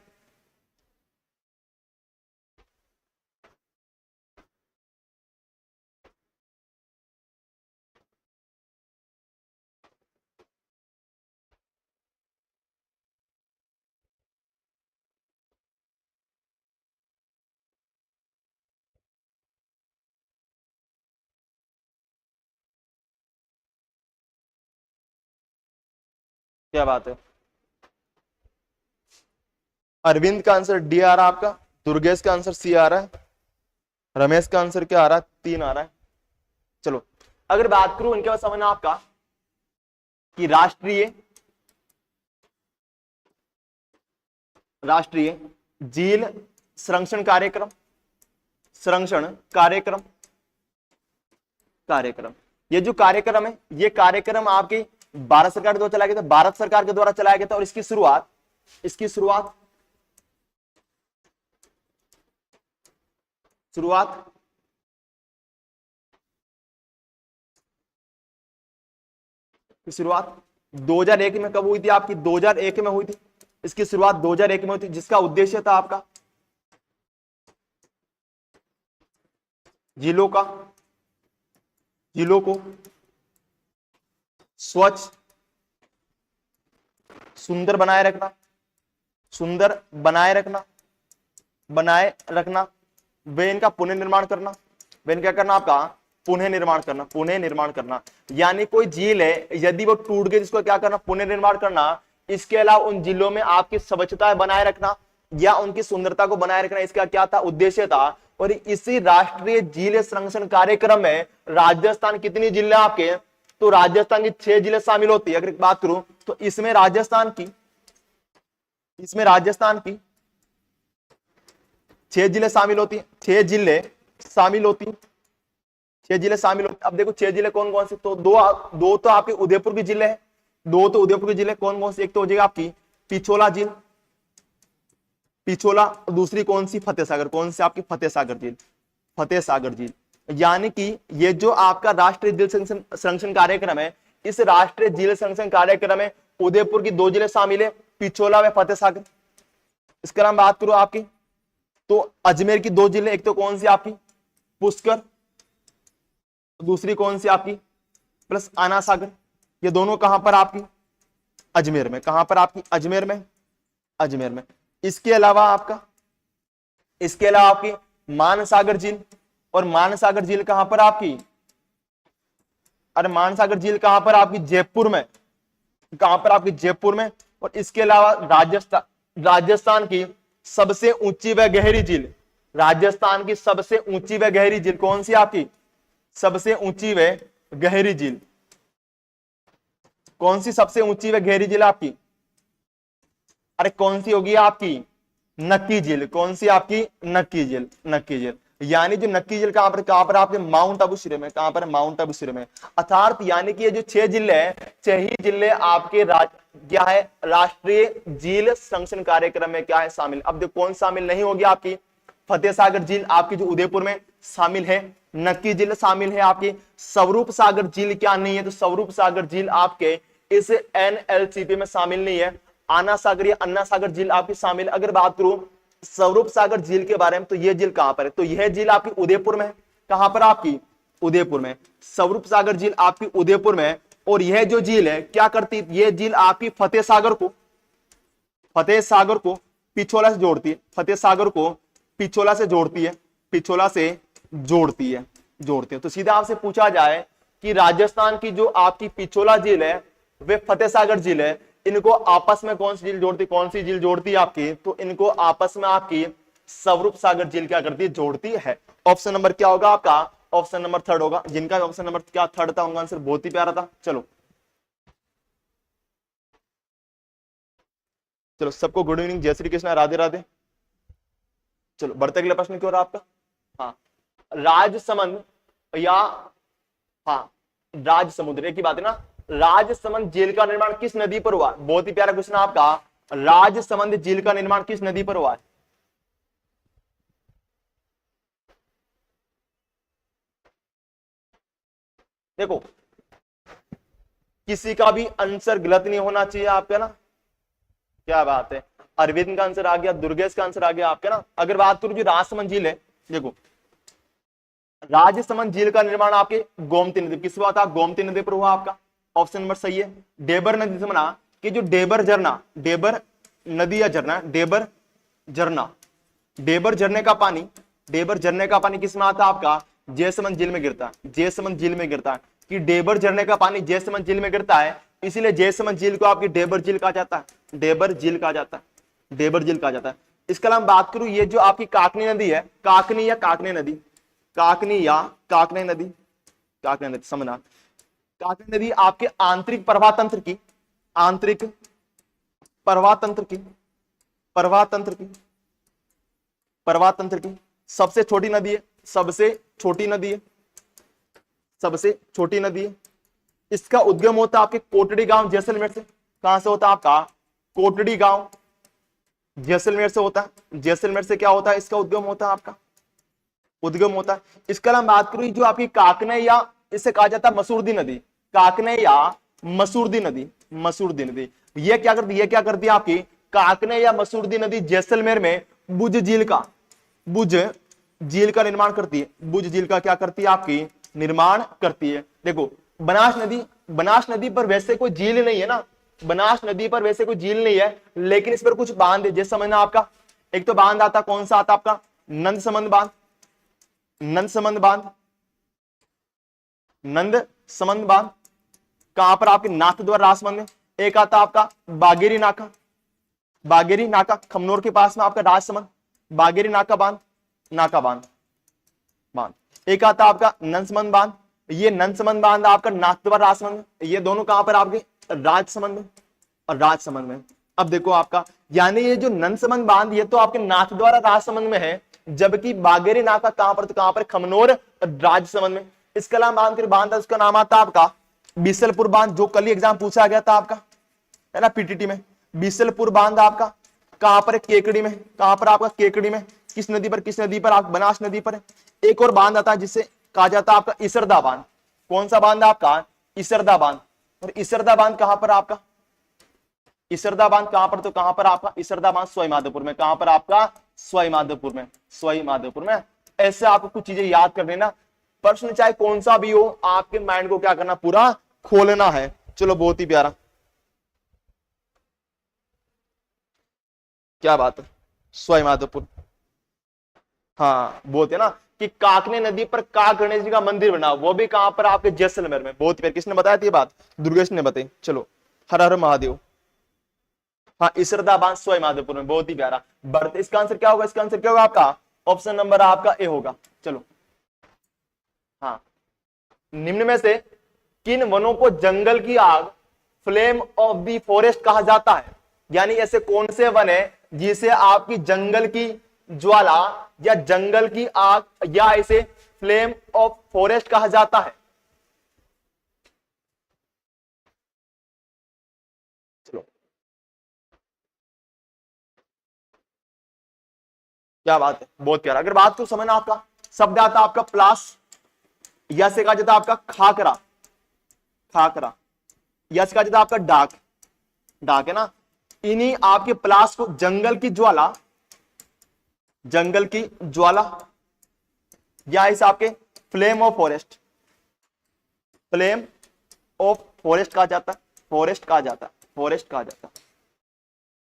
S1: क्या बात है? अरविंद का आंसर डी आ रहा है आपका, दुर्गेश का आंसर सी आ रहा है, रमेश का आंसर क्या आ रहा है? 3 आ रहा है। चलो अगर बात करूं इनके बाद समझना आपका कि राष्ट्रीय झील संरक्षण कार्यक्रम ये जो कार्यक्रम है, ये कार्यक्रम आपके भारत सरकार द्वारा चलाया गया था, भारत सरकार के द्वारा चलाया गया था। और इसकी शुरुआत शुरुआत 2001 में कब हुई थी? आपकी 2001 में हुई थी। इसकी शुरुआत 2001 में हुई थी, जिसका उद्देश्य था आपका झीलों को स्वच्छ, सुंदर बनाए रखना, वे इनका पुनः निर्माण करना, आपका पुनः निर्माण करना। यानी कोई झील है, यदि वो टूट गई, जिसको क्या करना? पुनः निर्माण करना। इसके अलावा उन जिलों में आपकी स्वच्छता बनाए रखना या उनकी सुंदरता को बनाए रखना, इसका क्या था? उद्देश्य था। और इसी राष्ट्रीय झील संरक्षण कार्यक्रम में राजस्थान कितनी जिले आपके? तो राजस्थान की 6 जिले शामिल होती है। अगर बात करूं तो इसमें राजस्थान की 6 जिले शामिल होती है। 6 जिले शामिल होती। अब देखो 6 जिले कौन कौन से? तो दो तो आपके उदयपुर के जिले हैं। कौन कौन से? एक तो हो जाएगा आपकी पिछोला झील, दूसरी कौन सी? फतेह सागर। कौन सी? आपकी फतेह सागर झील। यानी कि ये जो आपका राष्ट्रीय झील संरक्षण कार्यक्रम है, इस राष्ट्रीय झील संरक्षण कार्यक्रम में उदयपुर की 2 जिले शामिल है, पिछोला व फतेह सागर। इसके नाम बात करूं आपकी तो अजमेर की 2 जिले, एक तो कौन सी? आपकी पुष्कर, दूसरी कौन सी? आपकी प्लस आना सागर। ये दोनों कहां पर? आपकी अजमेर में। कहां पर? आपकी अजमेर में। इसके अलावा आपकी मानसागर झील, और मानसागर झील कहां पर आपकी? अरे मानसागर झील कहां पर? आपकी जयपुर में। कहां पर? आपकी जयपुर में। और इसके अलावा राजस्थान की सबसे ऊंची व गहरी झील, राजस्थान की सबसे ऊंची व गहरी झील कौन सी आपकी, सबसे ऊंची व गहरी झील कौन सी, सबसे ऊंची व गहरी झील आपकी, अरे कौन सी होगी आपकी, नक्की झील। कौन सी आपकी, नक्की झील, नक्की झील। यानी जो नक्की झील कहां पर आपके माउंट आबू सिरे में, कहां पर, माउंट आबू सिरे में। अर्थात यानी कि ये जो 6 जिले हैं, 6 ही जिले आपके क्या है, राष्ट्रीय झील संरक्षण कार्यक्रम में क्या है, शामिल। अब देखो कौन शामिल नहीं होगी आपकी, फतेह सागर झील आपकी जो उदयपुर में शामिल है, नक्की झील शामिल है आपकी, स्वरूप सागर झील क्या नहीं है, तो स्वरूप सागर झील आपके इस एनएलसीपी में शामिल नहीं है। आना सागर या अन्ना सागर झील आपकी शामिल। अगर बात करूं स्वरूप सागर झील के बारे में, तो यह झील कहां पर है, तो यह झील आपकी उदयपुर में है। कहां पर आपकी, उदयपुर में। स्वरूप सागर झील आपकी उदयपुर में। और यह जो झील है क्या करती है, यह झील आपकी फतेह सागर को पिछोला से जोड़ती है, फतेह सागर को पिछोला से जोड़ती है, पिछोला से जोड़ती है। तो सीधा आपसे पूछा जाए कि राजस्थान की जो आपकी पिछोला झील है वे फतेह सागर झील है, इनको आपस में कौन सी झील जोड़ती, कौन सी झील जोड़ती है आपकी, तो इनको आपस में आपकी स्वरूप सागर झील क्या करती है, जोड़ती है। ऑप्शन नंबर क्या होगा आपका, ऑप्शन नंबर 3 होगा। जिनका ऑप्शन नंबर क्या 3 था उनका आंसर बहुत ही प्यारा था। चलो सबको गुड इवनिंग, जय श्री कृष्ण, राधे राधे। चलो बढ़ते अगले प्रश्न की ओर आपका। हाँ, राजसमंद या हाँ राजसमुद्र की बात है ना, राजसमंद झील का निर्माण किस नदी पर हुआ, बहुत ही प्यारा क्वेश्चन आपका। राजसमंद झील का निर्माण किस नदी पर हुआ है, देखो किसी का भी आंसर गलत नहीं होना चाहिए आपका ना, क्या बात है। अरविंद का आंसर आ गया, दुर्गेश का आंसर आ गया आपका ना। अगर बात करूं जो राजसमंद झील है, देखो राजसमंद झील का निर्माण आपके गोमती नदी, किस हुआ था, गोमती नदी पर हुआ आपका। ऑप्शन नंबर सही है। डेबर नदी से बना कि जो डेबर झरना, डेबर नदी या झरना, डेबर झरना, डेबर झरने का पानी, डेबर झरने का पानी किस में आता आपका, जयसमंद झील में गिरता है, जयसमंद झील में गिरता है। कि डेबर झरने का पानी जयसमंद झील में गिरता है, इसीलिए जयसमंद झील को आपकी डेबर झील कहा जाता है, डेबर झील कहा जाता है, डेबर झील कहा जाता है। इसके अलावा बात करूं ये जो आपकी काकनी नदी है, काकनी या काकने नदी, काकनी या काकने नदी, काकने नदी समझना। काकनी नदी आपके आंतरिक प्रवाह तंत्र की, आंतरिक प्रवाह तंत्र की, प्रवाह तंत्र की, प्रवाह तंत्र की सबसे छोटी नदी है, सबसे छोटी नदी है, सबसे छोटी नदी है। इसका उद्गम होता है आपके कोटड़ी गांव जैसलमेर से। कहां से होता है आपका, कोटड़ी गांव जैसलमेर से होता है। जैसलमेर से क्या होता है, इसका उद्गम होता है आपका, उद्गम होता है। इसके अलावा बात करूं जो आपकी काकने या इसे कहा जाता है मसूरदी नदी, काकने या मसूरदी नदी, मसूरदी नदी ये क्या करती है, ये क्या करती है आपकी काकने या मसूरदी नदी जैसलमेर में बुज झील का, बुज झील का निर्माण करती है, बुज झील का क्या करती है आपकी निर्माण करती है। देखो बनास नदी, बनास नदी पर वैसे कोई झील नहीं है ना, बनास नदी पर वैसे कोई झील नहीं है, लेकिन इस पर कुछ बांध है, जैसे समझना आपका। एक तो बांध आता कौन सा आता आपका, नंद समंद बांध, नंद समंद बांध, नंद समंद बांध कहां पर आपके नाथद्वारा राजसमंद में। एक आता आपका बागेरी नाका, बागेरी नाका खमनोर के पास में आपका राजसमंद, बागेरी नाका बांध, नाका बांध, बांध। एक आता आपका नंदसमंद बांध, ये नंदसमंद बांध आपका नाथद्वारा राजसमंद, ये दोनों कहां पर आपके राजसमंद में और राजसमंद में। अब देखो आपका यानी ये जो नंदसमंद बांध ये तो आपके नाथद्वारा राजसमंद में है, जबकि बागेरी नाका कहां पर, तो कहां पर खमनोर राजसमंद में। इसके अलावा बांध फिर बांध उसका नाम आता आपका बीसलपुर बांध, जो कल ही एग्जाम पूछा गया था आपका है ना पीटीटी में। बीसलपुर बांध आपका कहां पर है, केकड़ी में, कहां पर आपका केकड़ी में। किस नदी पर, किस नदी पर, आप बनास नदी पर है। एक और बांध आता है जिससे कहा जाता है आपका इसरदा बांध। कौन सा बांध आपका, इसरदा बांध। और इसरदा बांध कहां पर आपका, इसरदा बांध कहां पर, तो कहां पर आपका इसरदा बांध सवाई माधोपुर में, कहां पर आपका सवाई माधोपुर में, सवाई माधोपुर में। ऐसे आपको कुछ चीजें याद कर लेना, प्रश्न चाहे कौन सा भी हो आपके माइंड को क्या करना, पूरा खोलना है। चलो बहुत ही प्यारा, क्या बात है, सवाई माधोपुर। हाँ बहुत है ना कि काकने नदी पर काक गणेश जी का मंदिर बना, वो भी कहां पर आपके जैसलमेर में। बहुत प्यार, किसने बताया थी ये बात, दुर्गेश ने बताई। चलो हर हर महादेव, हाँ, इसरदा बांध सवाई माधोपुर में, बहुत ही प्यारा। बढ़ते, इसका आंसर क्या होगा? इसका आंसर क्या होगा आपका? ऑप्शन नंबर आपका ए होगा। चलो, हाँ, निम्न में से किन वनों को जंगल की आग, फ्लेम ऑफ द फॉरेस्ट कहा जाता है? यानी ऐसे कौन से वन है जिसे आपकी जंगल की ज्वाला या जंगल की आग या इसे फ्लेम ऑफ फॉरेस्ट कहा जाता है? चलो, क्या बात है, बहुत प्यारा। अगर बात को समझना, आपका शब्द आता आपका प्लास, या से कहा जाता आपका खाकरा, खाकरा, या से कहा जाता आपका डाक, डाक है ना। इन्हीं आपके प्लास को जंगल की ज्वाला, जंगल की ज्वाला, या इस आपके flame of forest, flame of forest कहा जाता है, फॉरेस्ट कहा जाता है, फॉरेस्ट कहा जाता है,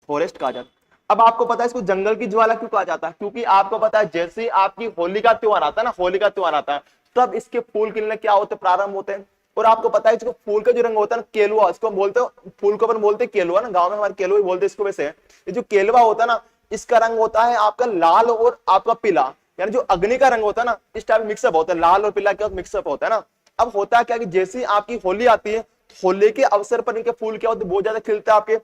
S1: फॉरेस्ट कहा जाता है। अब आपको पता है इसको जंगल की ज्वाला क्यों कहा जाता है? क्योंकि आपको पता है जैसे ही आपकी होली का त्योहार आता है ना, होली का त्योहार आता है, तब इसके फूल खिलने क्या होते हैं? प्रारंभ होते हैं। और आपको पता है इसको फूल का जो रंग होता है ना, केलुआ, इसको हम बोलते हैं, फूल को अपन बोलते हैं केलुआ ना, गांव में हमारे केलुआ ही बोलते हैं इसको। वैसे ये जो केलुआ होता है ना, इसका रंग होता है आपका लाल और आपका पीला, यानी जो अग्नि का रंग होता है ना, इस टाइप मिक्सअप होता है, लाल और पीला क्या मिक्सअप होता है ना। अब होता है क्या कि जैसे आपकी होली आती है, होली के अवसर पर इनके फूल क्या होते हैं? बहुत ज्यादा खिलते हैं। आपके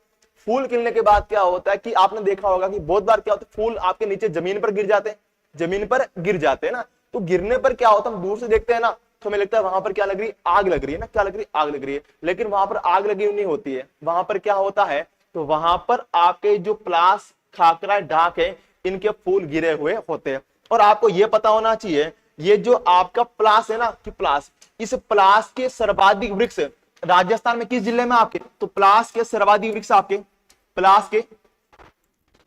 S1: फूल खिलने के बाद क्या होता है कि आपने देखा होगा कि बहुत बार क्या होता है, फूल आपके नीचे जमीन पर गिर जाते हैं, जमीन पर गिर जाते हैं ना। तो गिरने पर क्या होता है, हम दूर से देखते हैं ना, तो हमें लगता है वहां पर क्या लग रही है? आग लग रही है ना, क्या लग रही है? आग लग रही है। लेकिन वहां पर आग लगी नहीं होती है, वहां पर क्या होता है, तो वहां पर आपके जो प्लास, खाकरा, ढाक है, इनके फूल गिरे हुए होते हैं। और आपको यह पता होना चाहिए, ये जो आपका प्लास है ना, कि प्लास, इस प्लास के सर्वाधिक वृक्ष राजस्थान में किस जिले में आपके? तो प्लास के सर्वाधिक वृक्ष आपके, प्लास के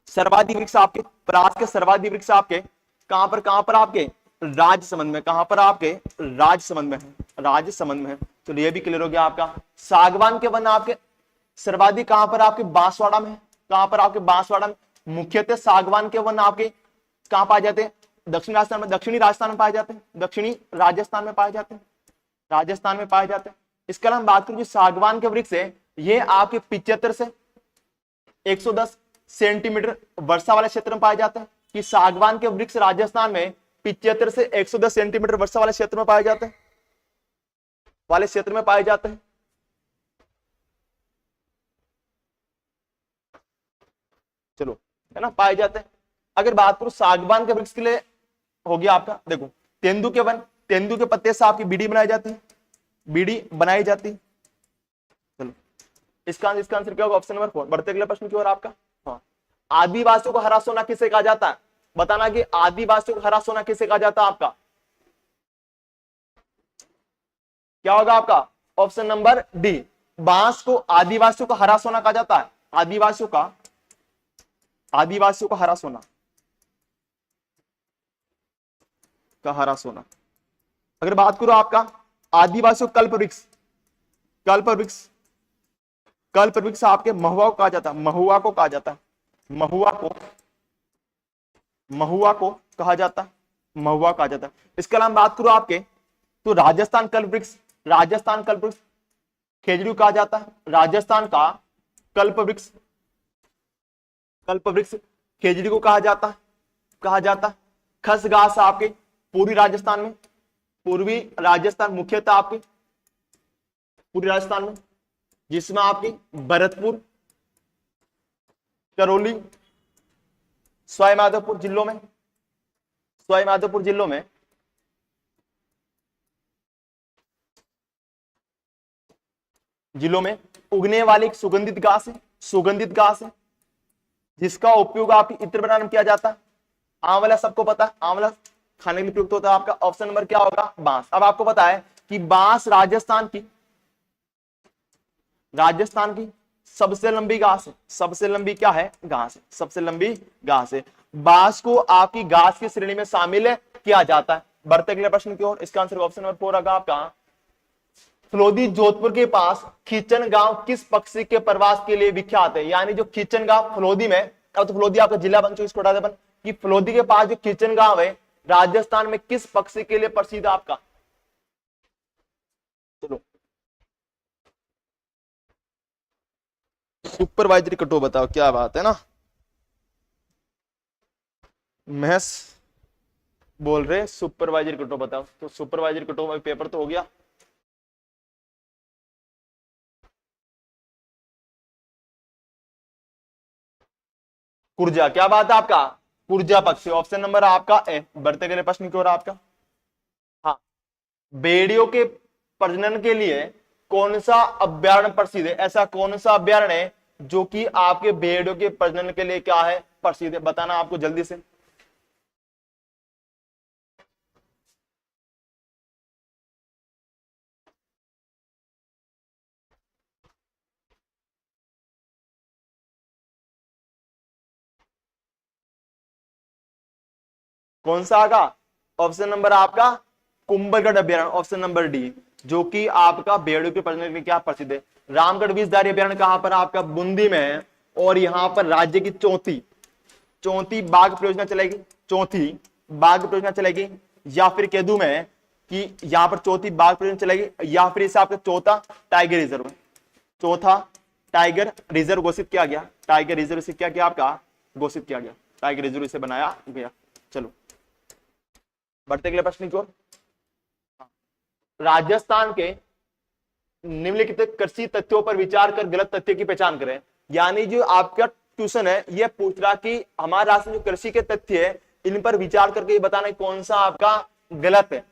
S1: सर्वाधिक वृक्ष आपके, प्लास के सर्वाधिक वृक्ष आपके कहां पर? कहां पर आपके? राजसमंद में। कहां पर आपके? राजसमंद में है, राजसमंद में है। तो ये भी क्लियर हो गया आपका। सागवान के वन आपके सर्वाधिक कहां पर? आपके बांसवाड़ा में है। कहां पर? आपके बांसवाड़ा में। मुख्यतः सागवान के वन आपके कहां पाए जाते हैं? दक्षिणी राजस्थान में, दक्षिणी राजस्थान में पाए जाते हैं, दक्षिणी राजस्थान में पाए जाते हैं, राजस्थान में पाए जाते हैं। इसके अलावा बात करें, सागवान के वृक्ष है, ये आपके 75 से 110 सेंटीमीटर वर्षा वाले क्षेत्र में पाए जाते हैं। कि सागवान के वृक्ष राजस्थान में 75 से 110 सेंटीमीटर वर्षा वाले क्षेत्र में पाए जाते हैं, वाले क्षेत्र में पाए जाते हैं। चलो, है ना, पाए जाते हैं। अगर बात करूं सागवान के वृक्ष के लिए, हो गया आपका, देखो तेंदू के वन, तेंदू के पत्ते से आपकी बीड़ी बनाई जाती है, बीड़ी बनाई जाती है। चलो, इसका आंसर क्या होगा? Option number 4। बढ़ते अगले प्रश्न की ओर आपका। हाँ, आदिवासियों को हरा सोना किसे कहा जाता है? बताना कि आदिवासियों को हरा सोना किसे कहा जाता है आपका? क्या होगा आपका? ऑप्शन नंबर डी, बांस को आदिवासियों को हरा सोना कहा जाता है। आदिवासियों का, आदिवासियों का हरा सोना, का हरा सोना। अगर बात करो आपका आदिवासियों कल्प वृक्ष, कल्प वृक्ष, कल्प वृक्ष आपके महुआ को कहा जाता है, महुआ को कहा जाता है, महुआ को, महुआ को कहा जाता है, महुआ कहा जाता है। इसके अलावा बात करो आपके, तो राजस्थान कल्प वृक्ष, राजस्थान कल्प वृक्ष खेजड़ी कहा जाता है, राजस्थान का कल्प वृक्ष, कल्प वृक्ष खेजड़ी को कहा जाता है, कहा जाता है। खस घास आपके पूर्वी राजस्थान में, पूर्वी राजस्थान मुख्यतः आपके पूर्वी राजस्थान में, जिसमें आपकी भरतपुर, करौली, सवाईमाधोपुर जिलों में, सवाईमाधोपुर जिलों में उगने वाली एक सुगंधित घास है, सुगंधित घास है, जिसका उपयोग आपकी इत्र बनाने में किया जाता है। आंवला सबको पता है, आंवला खाने के लिए प्रयुक्त होता है। आपका ऑप्शन नंबर क्या होगा? बांस। अब आपको पता है कि बांस राजस्थान की, राजस्थान की सबसे लंबी घास है, सबसे लंबी क्या है? घास है, सबसे लंबी घास है। बांस को आपकी घास की श्रेणी में शामिल किया जाता है। बढ़ते अगले प्रश्न की ओर। इसका आंसर ऑप्शन नंबर 4 होगा आपका। फलोदी जोधपुर के पास खींचन गांव किस पक्षी के प्रवास के लिए विख्यात है? यानी जो खींचन गांव फलोदी में, अब तो फलोदी आपका जिला बन चुका, इसको हटा दे अपन, कि फलोदी के पास जो खींचन गांव है राजस्थान में किस पक्षी के लिए प्रसिद्ध है आपका? चलो, सुपरवाइजरी कटो बताओ, क्या बात है ना। महस बोल रहे सुपरवाइजरी कटो बताओ, तो सुपरवाइजरी कटो पेपर तो हो गया। कुर्जा, क्या बात है आपका, कुर्जा पक्षी, ऑप्शन नंबर आपका ए। बढ़ते गए प्रश्न की ओर आपका। हाँ, भेड़ियों के प्रजनन के लिए कौन सा अभ्यारण्य प्रसिद्ध है, ऐसा कौन सा अभ्यारण्य है जो कि आपके भेड़ियों के प्रजनन के लिए क्या है, प्रसिद्ध है, बताना आपको जल्दी से। कौन सा आगा, ऑप्शन नंबर आपका कुंभलगढ़ अभ्यारण्य, ऑप्शन नंबर डी, जो कि आपका भेड़ियों के प्रजनन के लिए क्या प्रसिद्ध है। रामगढ़ विषधारी अभ्यारण्य कहां पर, आपका बूंदी में है, और यहां पर राज्य की चौथी चौथी बाघ परियोजना चलेगी, चौथी बाघ परियोजना चलेगी, या फिर कह दूं मैं कि यहां पर चौथी बाघ परियोजना चलेगी, या फिर इसे आपका चौथा टाइगर रिजर्व, चौथा टाइगर रिजर्व घोषित किया गया, टाइगर रिजर्व से क्या किया आपका, घोषित किया गया, टाइगर रिजर्व इसे बनाया गया। चलो बढ़ते अगले प्रश्न की ओर। राजस्थान के निम्नलिखित कृषि तथ्यों पर विचार कर गलत तथ्य की पहचान करें। यानी जो आपका क्वेश्चन है ये पूछ रहा कि हमारे राष्ट्र में जो कृषि के तथ्य है इन पर विचार करके ये बताना कौन सा आपका गलत है।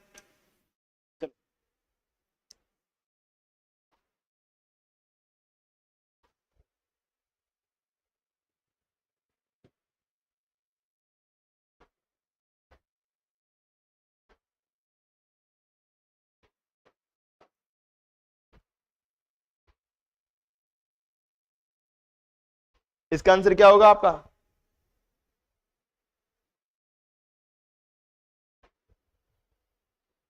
S1: इसका आंसर क्या होगा आपका,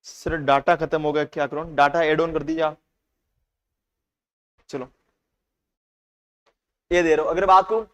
S1: सर डाटा खत्म हो गया, क्या करूं, डाटा एड ऑन कर दीजिए आप। चलो ये दे रहा हूं, अगर बात करूं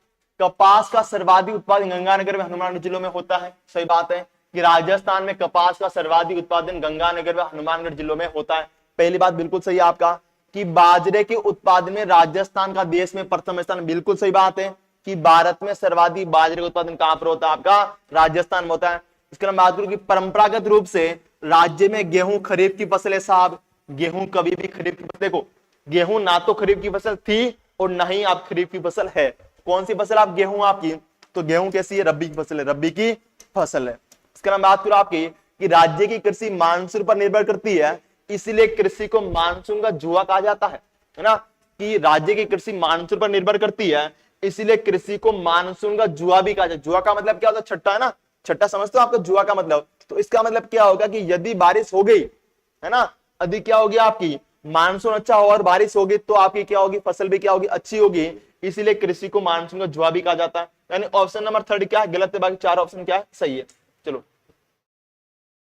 S1: कपास का सर्वाधिक उत्पादन गंगानगर में हनुमानगढ़ जिलों में होता है, सही बात है कि राजस्थान में कपास का सर्वाधिक उत्पादन गंगानगर व हनुमानगढ़ जिलों में होता है। पहली बात बिल्कुल सही है आपका कि बाजरे के उत्पादन में राजस्थान का देश में प्रथम स्थान, बिल्कुल सही बात है कि भारत में सर्वाधिक बाजरे का उत्पादन कहां पर होता है, आपका राजस्थान में होता है। इसके बाद बात करूं कि परंपरागत रूप से राज्य में गेहूं खरीफ की फसल है साहब, गेहूं कभी भी खरीफ की फसल, देखो गेहूं ना तो खरीफ की फसल थी और ना ही आप खरीफ की फसल है, कौन सी फसल आप गेहूं आपकी, तो गेहूं कैसी है, रबी की फसल है, रबी की फसल है। इसके बाद बात करूं आपकी कि राज्य की कृषि मानसून पर निर्भर करती है, इसलिए कृषि को मानसून का जुआ कहा जाता है ना, कि राज्य की कृषि मानसून पर निर्भर करती है इसलिए कृषि को मानसून का जुआ भी कहा जाता है। जुआ का मतलब क्या होता है, छट्टा है ना, छट्टा समझते हो आपका जुआ का मतलब, तो इसका मतलब क्या होगा कि यदि बारिश हो गई है ना, यदि क्या होगी आपकी मानसून अच्छा हो और बारिश होगी तो आपकी क्या होगी, फसल भी क्या होगी, अच्छी होगी, इसीलिए कृषि को मानसून का जुआ भी कहा जाता है। यानी ऑप्शन नंबर थर्ड क्या है, गलत है, बाकी चार ऑप्शन क्या है, सही है। चलो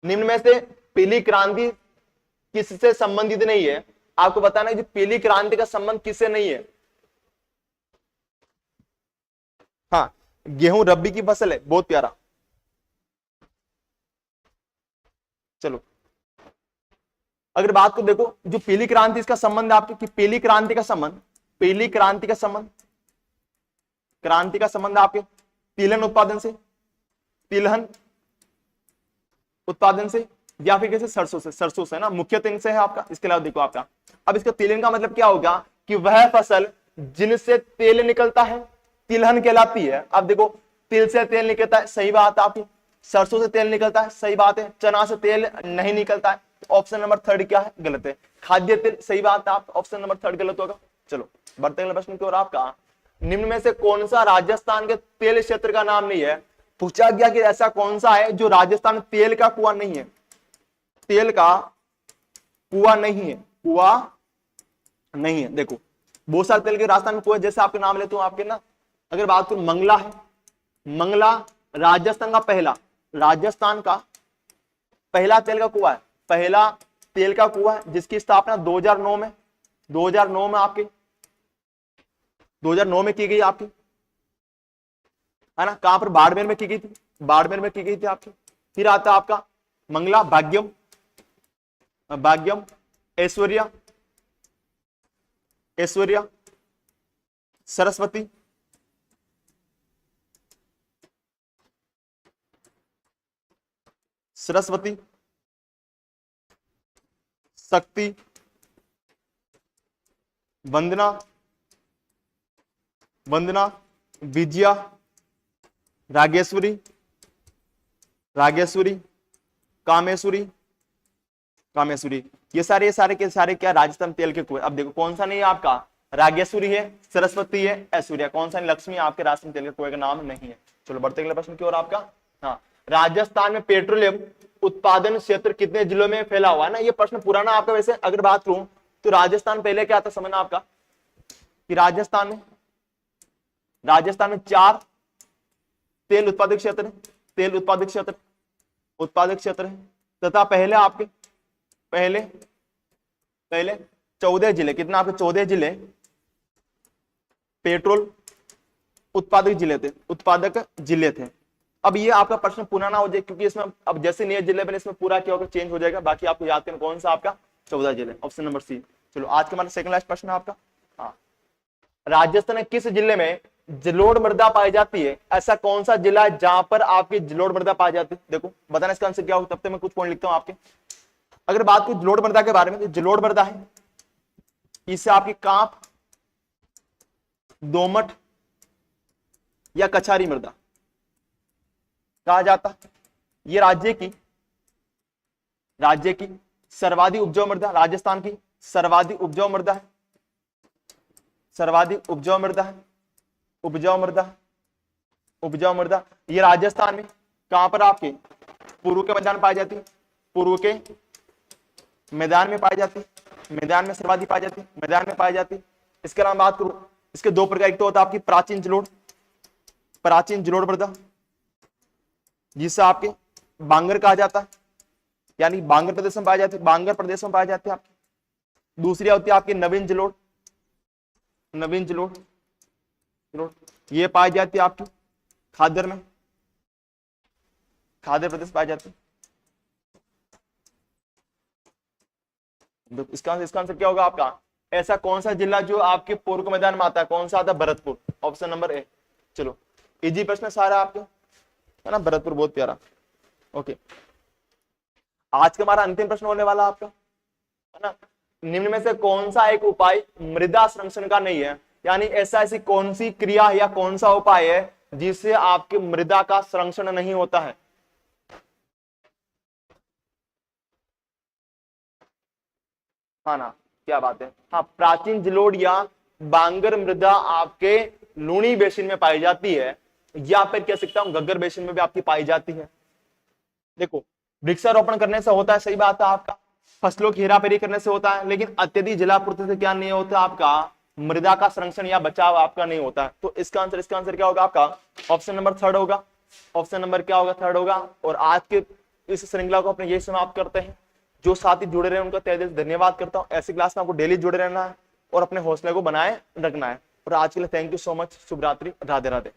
S1: निम्न में से पीली क्रांति किससे संबंधित नहीं है, आपको बताना है कि पीली क्रांति का संबंध किससे नहीं है। हाँ, गेहूं रबी की फसल है, बहुत प्यारा। चलो अगर बात को देखो जो पीली क्रांति इसका संबंध आपके कि पीली क्रांति का संबंध, पीली क्रांति का संबंध, क्रांति का संबंध आपके तिलहन उत्पादन से, तिलहन उत्पादन से, या फिर कैसे सरसों से, सरसों से ना मुख्यतः इनसे है आपका। इसके अलावा देखो आपका अब इसका तिलहन का मतलब क्या होगा कि वह फसल जिनसे तेल निकलता है तिलहन कहलाती है। अब देखो तिल से तेल निकलता है, सही बात है आपकी, सरसों से तेल निकलता है, सही बात है, चना से तेल नहीं निकलता है, ऑप्शन नंबर थर्ड क्या है, गलत है। खाद्य तेल, सही बात है, आप ऑप्शन नंबर थर्ड गलत होगा। चलो बढ़ते अगले प्रश्न की ओर। आपका निम्न में से कौन सा राजस्थान के तेल क्षेत्र का नाम नहीं है, पूछा गया कि ऐसा कौन सा है जो राजस्थान में तेल का कुआं नहीं है, तेल का कुआं नहीं है, कुआं नहीं है। देखो बहुत सारे तेल के राजस्थान में कुआं, जैसे आपके नाम लेते हो आपके ना, अगर बात करूं मंगला है, मंगला राजस्थान का पहला, राजस्थान का पहला तेल का कुआं है, पहला तेल का कुआं है जिसकी स्थापना 2009 में, 2009 में आपके 2009 में की गई आपकी, है ना, कहां पर, बाड़मेर में की गई थी, बाड़मेर में की गई थी आपकी। फिर आता है आपका मंगला, भाग्यम, भाग्यम, ऐश्वर्या, ऐश्वर्या, सरस्वती, सरस्वती, शक्ति, वंदना, वंदना, विजया, रागेश्वरी, रागेश्वरी, कामेश्वरी, कामेश्वरी। ये सारे के सारे क्या राजस्थान तेल के कुएं। अब देखो कौन सा नहीं है आपका, रागेश्वरी है, सरस्वती है, ऐश्वर्या, कौन सा नहीं, लक्ष्मी आपके राजस्थान तेल के कुएं का नाम नहीं है। चलो बढ़ते अगले प्रश्न की ओर आपका। हाँ, राजस्थान में पेट्रोलियम उत्पादन क्षेत्र कितने जिलों में फैला हुआ है ना, ये प्रश्न पुराना आपका। वैसे अगर बात करूं तो राजस्थान पहले क्या था समझना आपका, कि राजस्थान में 4 तेल उत्पादक क्षेत्र है, तेल उत्पादक क्षेत्र है, तथा पहले 14 जिले, कितना आपके 14 जिले पेट्रोल उत्पादक जिले थे। अब ये आपका प्रश्न पुराना हो जाए, क्योंकि इसमें अब जैसे नए जिले बने इसमें पूरा क्या होगा, चेंज हो जाएगा। बाकी आपको याद करना कौन सा आपका 14 जिले, ऑप्शन नंबर सी। चलो आज का हमारा सेकंड लास्ट प्रश्न है आपका। हाँ, राजस्थान में किस जिले में जलोढ़ मृदा पाई जाती है, ऐसा कौन सा जिला है जहां पर आपकी जलोढ़ मृदा पाई जाती है। देखो बताना इसका आंसर क्या होगा, तब तक मैं कुछ पॉइंट लिखता हूं आपके। अगर बात करूं जलोढ़ मृदा के बारे में, तो जलोढ़ मृदा है, इससे आपकी कांप, दोमट या कछारी मृदा कहा जाता है। ये राज्य की सर्वाधिक उपजाऊ मृदा, राजस्थान की सर्वाधिक उपजाऊ मृदा है, उपजाऊ मृदा। ये राजस्थान में कहां पर आपके पूर्व के मैदान पाई जाती है, पूर्व के मैदान में पाई जाती है, मैदान में सर्वाधिक पाई जाती है, मैदान में पाई जाती है। इसके अलावा बात करूं, इसके 2 प्रकार, एक तो होता है आपकी प्राचीन जलोढ़ मृदा, जिसे आपके बांगर कहा जाता है, यानी बांगर प्रदेश में पाई जाती है, आपकी। दूसरी होती है आपकी नवीन जलोढ़, ये पाई जाती है आपकी खादर में, खादर प्रदेश पाई जाती है। इसका आंसर क्या होगा आपका, ऐसा कौन सा जिला जो आपके पूर्व के मैदान में आता है, कौन सा आता है, भरतपुर, ऑप्शन नंबर ए। चलो इजी प्रश्न सारा आपके, है ना, भरतपुर बहुत प्यारा। ओके, आज का हमारा अंतिम प्रश्न होने वाला आपका, है ना, निम्न में से कौन सा एक उपाय मृदा संरक्षण का नहीं है, यानी ऐसी कौन सी क्रिया या कौन सा उपाय है जिससे आपकी मृदा का संरक्षण नहीं होता है। हाँ ना, क्या बात है। हाँ, प्राचीन जलोढ़ या बांगर मृदा आपके लूणी बेसिन में पाई जाती है, या फिर कह सकता हूं गग्गर बेसिन में भी आपकी पाई जाती है। देखो वृक्षारोपण करने से होता है, सही बात है आपका, फसलों की हेराफेरी करने से होता है, लेकिन अत्यधिक जलापूर्ति से क्या नहीं होता आपका, मृदा का संरक्षण या बचाव आपका नहीं होता है। तो इसका आंसर क्या होगा आपका, ऑप्शन नंबर थर्ड होगा। ऑप्शन नंबर क्या होगा, थर्ड होगा। और आज के इस श्रृंखला को अपने यही समाप्त करते हैं। जो साथी जुड़े रहे उनका तहे दिल से धन्यवाद करता हूँ। ऐसी क्लास में आपको डेली जुड़े रहना है और अपने हौसले को बनाए रखना है। और आज के लिए थैंक यू सो मच। शुभ रात्रि, राधे राधे।